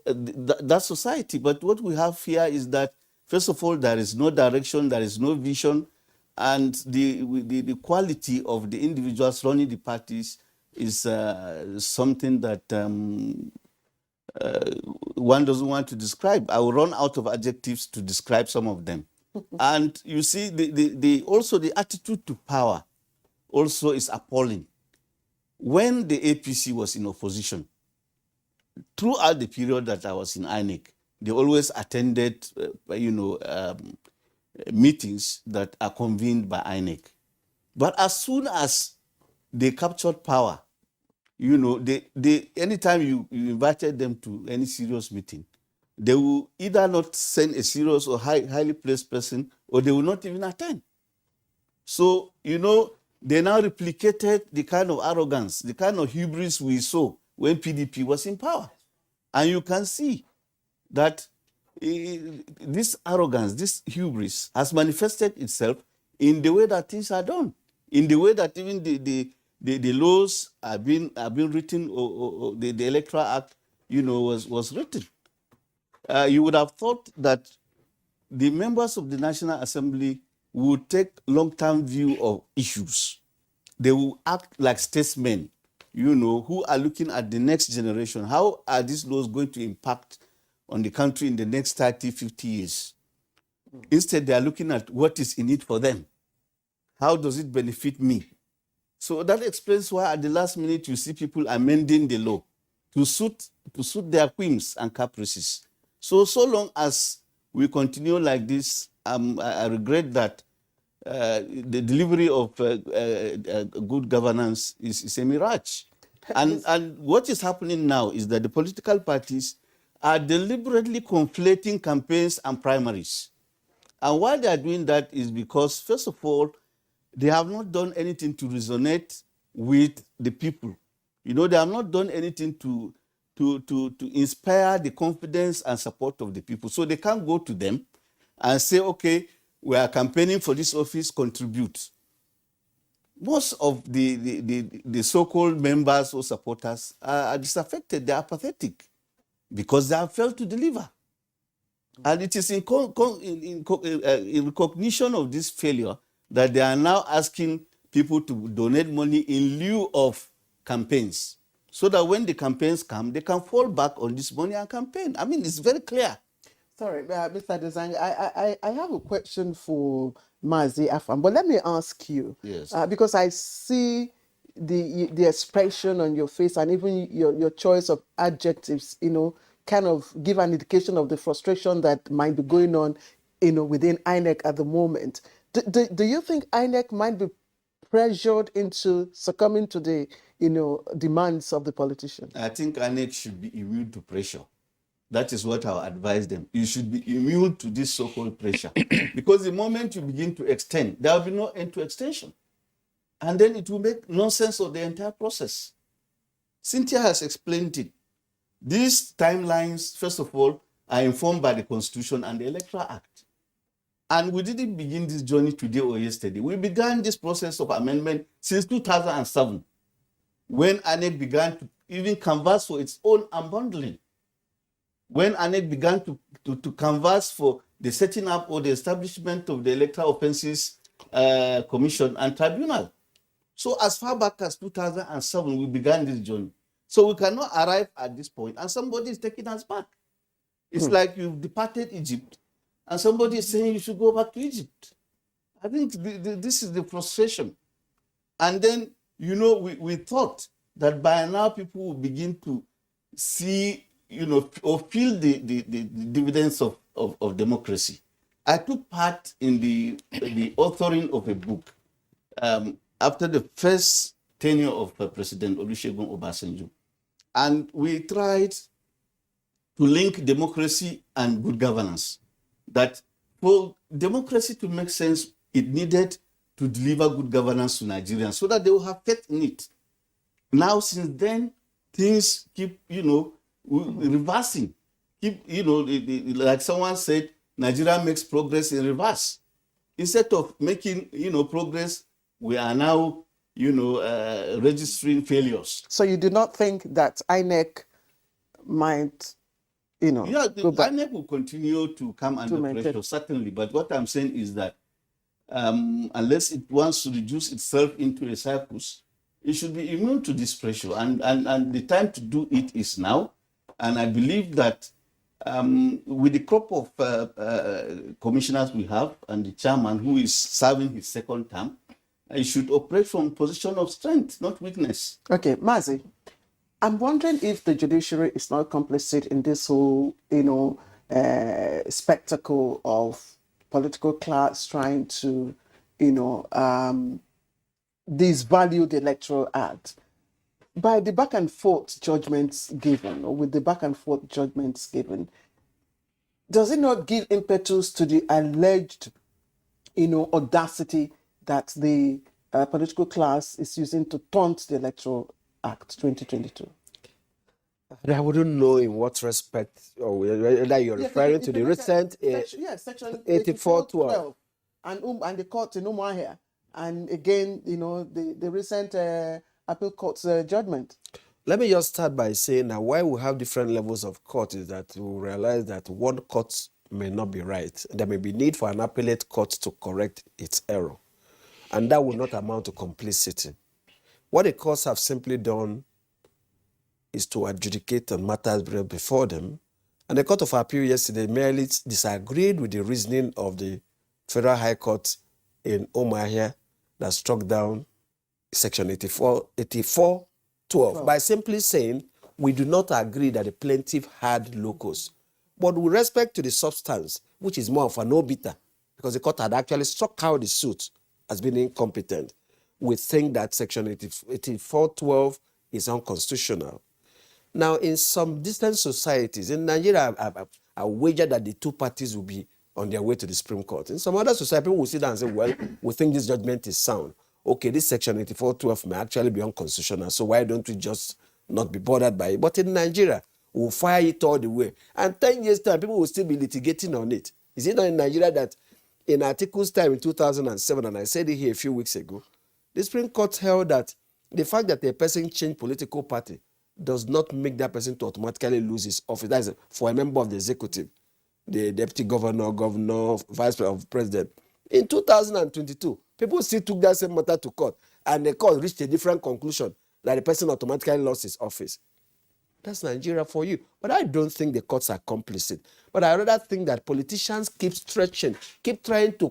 that society. But what we have here is that, first of all, there is no direction, there is no vision, and the quality of the individuals running the parties is something that one doesn't want to describe. I will run out of adjectives to describe some of them. And you see, also the attitude to power also is appalling. When the APC was in opposition, throughout the period that I was in INEC, they always attended, meetings that are convened by INEC. But as soon as they captured power, anytime you invited them to any serious meeting, they will either not send a serious or highly placed person, or they will not even attend. So, they now replicated the kind of arrogance, the kind of hubris we saw when PDP was in power. And you can see that this arrogance, this hubris has manifested itself in the way that things are done, in the way that even the laws have been written, or the Electoral Act, was written. You would have thought that the members of the National Assembly would take long-term view of issues. They will act like statesmen, who are looking at the next generation. How are these laws going to impact on the country in the next 30, 50 years? Instead, they are looking at what is in it for them. How does it benefit me? So that explains why at the last minute you see people amending the law to suit their whims and caprices. So long as we continue like this, I regret that the delivery of good governance is a mirage. And what is happening now is that the political parties are deliberately conflating campaigns and primaries. And why they are doing that is because, first of all, they have not done anything to resonate with the people. They have not done anything to inspire the confidence and support of the people. So they can't go to them and say, okay, we are campaigning for this office, contribute. Most of the so-called members or supporters are disaffected, they are apathetic, because they have failed to deliver. And it is in recognition of this failure that they are now asking people to donate money in lieu of campaigns, so that when the campaigns come, they can fall back on this money and campaign. I mean, it's very clear. Sorry, Mr. Desang, I have a question for Mazi Afam, but let me ask you, yes, because I see the expression on your face and even your choice of adjectives, kind of give an indication of the frustration that might be going on, within INEC at the moment. Do you think INEC might be pressured into succumbing to the, demands of the politicians? I think INEC should be immune to pressure. That is what I'll advise them. You should be immune to this so-called pressure. Because the moment you begin to extend, there will be no end to extension. And then it will make nonsense of the entire process. Cynthia has explained it. These timelines, first of all, are informed by the Constitution and the Electoral Act. And we didn't begin this journey today or yesterday. We began this process of amendment since 2007, when INEC began to even canvass for its own unbundling. When INEC began to canvass for the setting up or the establishment of the Electoral Offences Commission and Tribunal. So as far back as 2007, we began this journey. So we cannot arrive at this point and somebody is taking us back. It's like you've departed Egypt and somebody is saying you should go back to Egypt. I think this is the frustration. And then, we thought that by now people will begin to see, or feel the dividends of democracy. I took part in the authoring of a book after the first tenure of President Olusegun Obasanjo. And we tried to link democracy and good governance. That for democracy to make sense, it needed to deliver good governance to Nigerians so that they will have faith in it. Now, since then, things keep, reversing. Keep, like someone said, Nigeria makes progress in reverse. Instead of making, progress, we are now, registering failures. So you do not think that INEC might, Yeah, the go back? INEC will continue to come under pressure, certainly. But what I'm saying is that unless it wants to reduce itself into a circus, it should be immune to this pressure. And the time to do it is now. And I believe that with the crop of commissioners we have and the chairman who is serving his second term, he should operate from a position of strength, not weakness. Okay, Mazi, I'm wondering if the judiciary is not complicit in this whole, spectacle of political class trying to, disvalue the Electoral Act. By the back and forth judgments given, or with the back and forth judgments given, does it not give impetus to the alleged, audacity that the political class is using to taunt the Electoral Act 2022? I wouldn't know in what respect, or whether you're referring to the recent Section 8412. And the court in Umuahia, and again, the recent appeal court's judgment. Let me just start by saying that why we have different levels of court is that we realize that one court may not be right. There may be need for an appellate court to correct its error. And that will not amount to complicity. What the courts have simply done is to adjudicate on matters before them. And the Court of Appeal yesterday merely disagreed with the reasoning of the Federal High Court in Umuahia that struck down Section 8412 by simply saying, we do not agree that the plaintiff had locus. But with respect to the substance, which is more of an obiter, because the court had actually struck out the suit as being incompetent, we think that Section 8412 is unconstitutional. Now, in some distant societies, in Nigeria, I wager that the two parties will be on their way to the Supreme Court. In some other societies, people will sit down and say, well, we think this judgment is sound. Okay, this Section 8412 may actually be unconstitutional, so why don't we just not be bothered by it? But in Nigeria, we'll fire it all the way. And 10 years' time, people will still be litigating on it. Is it not in Nigeria that in Article's time in 2007, and I said it here a few weeks ago, the Supreme Court held that the fact that a person changed political party does not make that person to automatically lose his office. That is for a member of the executive, the deputy governor, vice president. In 2022, people still took that same matter to court, and the court reached a different conclusion that the person automatically lost his office. That's Nigeria for you. But I don't think the courts are complicit. But I rather think that politicians keep stretching, keep trying to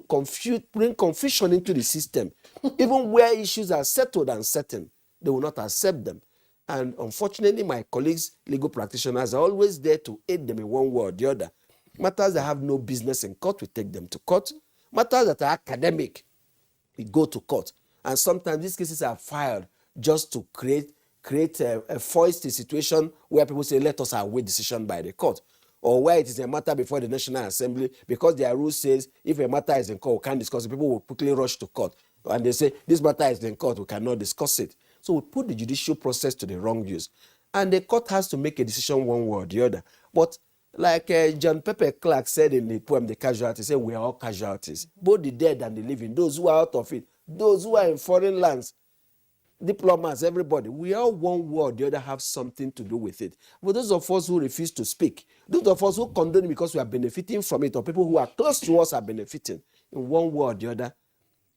bring confusion into the system. Even where issues are settled and certain, they will not accept them. And unfortunately, my colleagues, legal practitioners, are always there to aid them in one way or the other. Matters that have no business in court, we take them to court. Matters that are academic, we go to court. And sometimes these cases are filed just to create a foisted situation where people say, let us await decision by the court. Or where it is a matter before the National Assembly, because their rule says if a matter is in court, we can't discuss it. People will quickly rush to court. And they say, this matter is in court, we cannot discuss it. So we put the judicial process to the wrong use. And the court has to make a decision one way or the other. But like John Pepper Clark said in the poem, The Casualties, he said, we are all casualties, both the dead and the living, those who are out of it, those who are in foreign lands, diplomats, everybody. We all one way or the other have something to do with it. But those of us who refuse to speak, those of us who condone it because we are benefiting from it, or people who are close to us are benefiting, in one way or the other,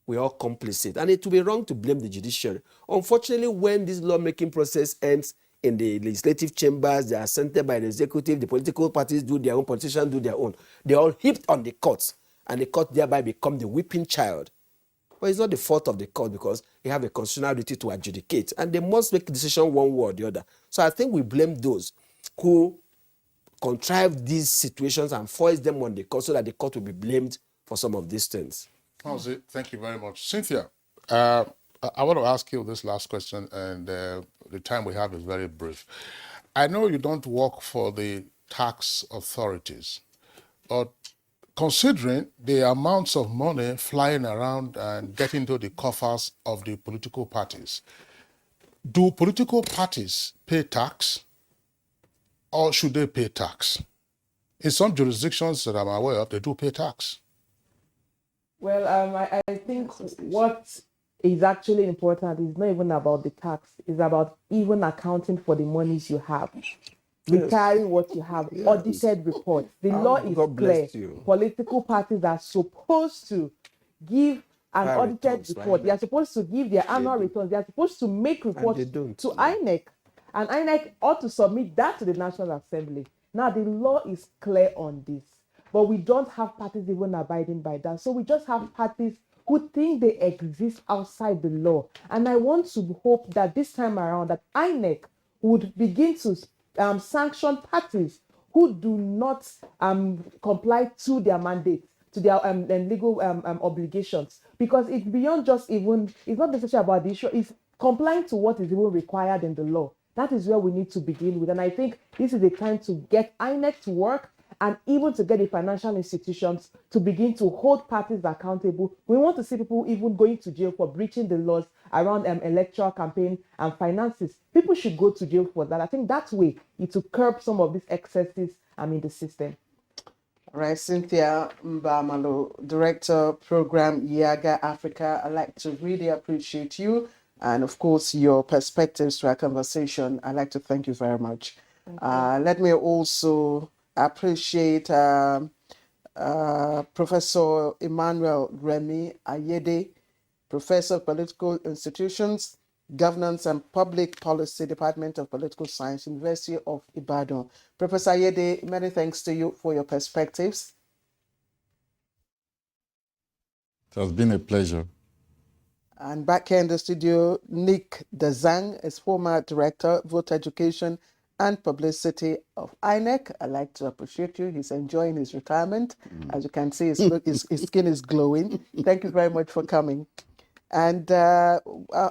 we are all complicit. And it would be wrong to blame the judiciary. Unfortunately, when this lawmaking process ends in the legislative chambers, they are centered by the executive, the political parties do their own, politicians do their own. They are all heaped on the courts, and the court thereby become the whipping child. But it's not the fault of the court because they have a constitutional duty to adjudicate, and they must make a decision one way or the other. So I think we blame those who contrive these situations and force them on the court so that the court will be blamed for some of these things. Thank you very much. Cynthia, I want to ask you this last question, and the time we have is very brief. I know you don't work for the tax authorities, but considering the amounts of money flying around and getting into the coffers of the political parties, do political parties pay tax or should they pay tax? In some jurisdictions that I'm aware of, they do pay tax. Well, I think what is actually important is not even about the tax. It's about even accounting for the monies you have. Retiring what you have, audited reports. The law is God clear. bless you. Political parties are supposed to give an Fair audited returns, report. right? They are supposed to give their annual returns. They are supposed to make reports they don't. to INEC. And INEC ought to submit that to the National Assembly. Now, the law is clear on this. But we don't have parties even abiding by that. So we just have parties who think they exist outside the law. And I want to hope that this time around that INEC would begin to sanction parties who do not comply to their mandate, to their legal obligations. Because it's beyond just even, it's not necessarily about the issue, it's complying to what is even required in the law. That is where we need to begin with. And I think this is the time to get INEC to work and even to get the financial institutions to begin to hold parties accountable. We want to see people even going to jail for breaching the laws around electoral campaign and finances. People should go to jail for that. I think that way it will curb some of these excesses in the system. All right, Cynthia Mbamalo, Director, Program Yaga Africa. I'd like to really appreciate you and, of course, your perspectives to our conversation. I'd like to thank you very much. Let me also appreciate Professor Emmanuel Remy Ayede, Professor of Political Institutions, Governance and Public Policy, Department of Political Science, University of Ibadan. Professor Ayede, many thanks to you for your perspectives. It has been a pleasure. And back here in the studio, Nick Dazang is former Director, Voter Education and Publicity of INEC. I'd like to appreciate you. He's enjoying his retirement. As you can see, his skin is glowing. Thank you very much for coming. And I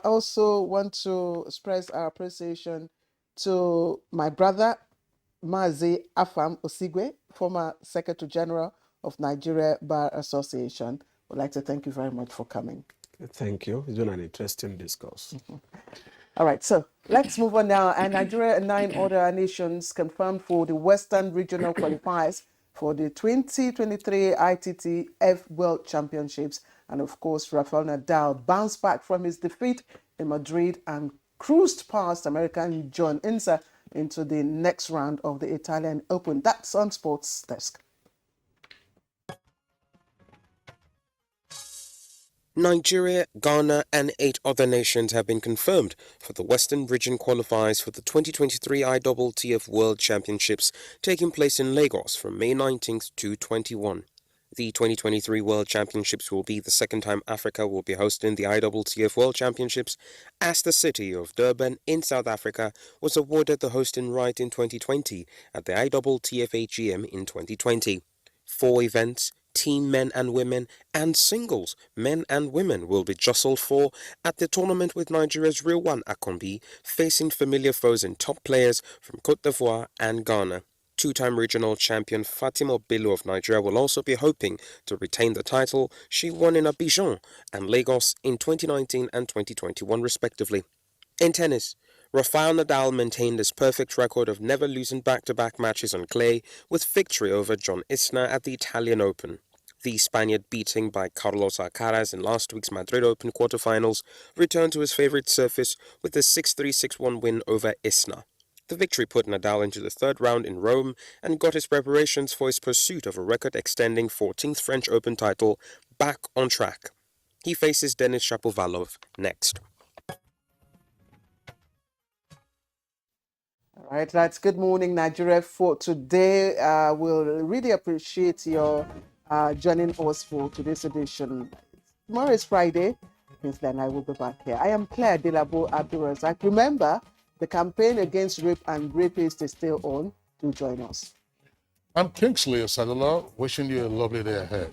also want to express our appreciation to my brother, Mazi Afam Osigwe, former Secretary General of Nigeria Bar Association. I'd like to thank you very much for coming. Thank you. It's been an interesting discourse. All right, so let's move on now. And Nigeria and 9 other nations confirmed for the Western Regional Qualifiers for the 2023 ITTF World Championships. And of course, Rafael Nadal bounced back from his defeat in Madrid and cruised past American John Inser into the next round of the Italian Open. That's on Sports Desk. Nigeria, Ghana and 8 other nations have been confirmed for the Western Region qualifiers for the 2023 ITTF World Championships taking place in Lagos from May 19th to 21. The 2023 World Championships will be the second time Africa will be hosting the ITTF World Championships, as the city of Durban in South Africa was awarded the hosting right in 2020 at the ITTF AGM in 2020. 4 events, team men and women, and singles men and women will be jostled for at the tournament, with Nigeria's Real One Akombi facing familiar foes and top players from Cote d'Ivoire and Ghana. 2-time regional champion Fatima Bello of Nigeria will also be hoping to retain the title she won in Abidjan and Lagos in 2019 and 2021 respectively. In tennis, Rafael Nadal maintained his perfect record of never losing back-to-back matches on clay with victory over John Isner at the Italian Open. The Spaniard, beating by Carlos Alcaraz in last week's Madrid Open quarterfinals, returned to his favorite surface with a 6-3-6-1 win over Isner. The victory put Nadal into the third round in Rome and got his preparations for his pursuit of a record-extending 14th French Open title back on track. He faces Denis Shapovalov next. All right, that's Good Morning Nigeria for today. We'll really appreciate your joining us for today's edition. Tomorrow is Friday. Kingsley and I will be back here. I am Claire Delabo Abdulrazak. Remember, the campaign against rape and rapists is still on. Do join us. I'm Kingsley Osadala, wishing you a lovely day ahead.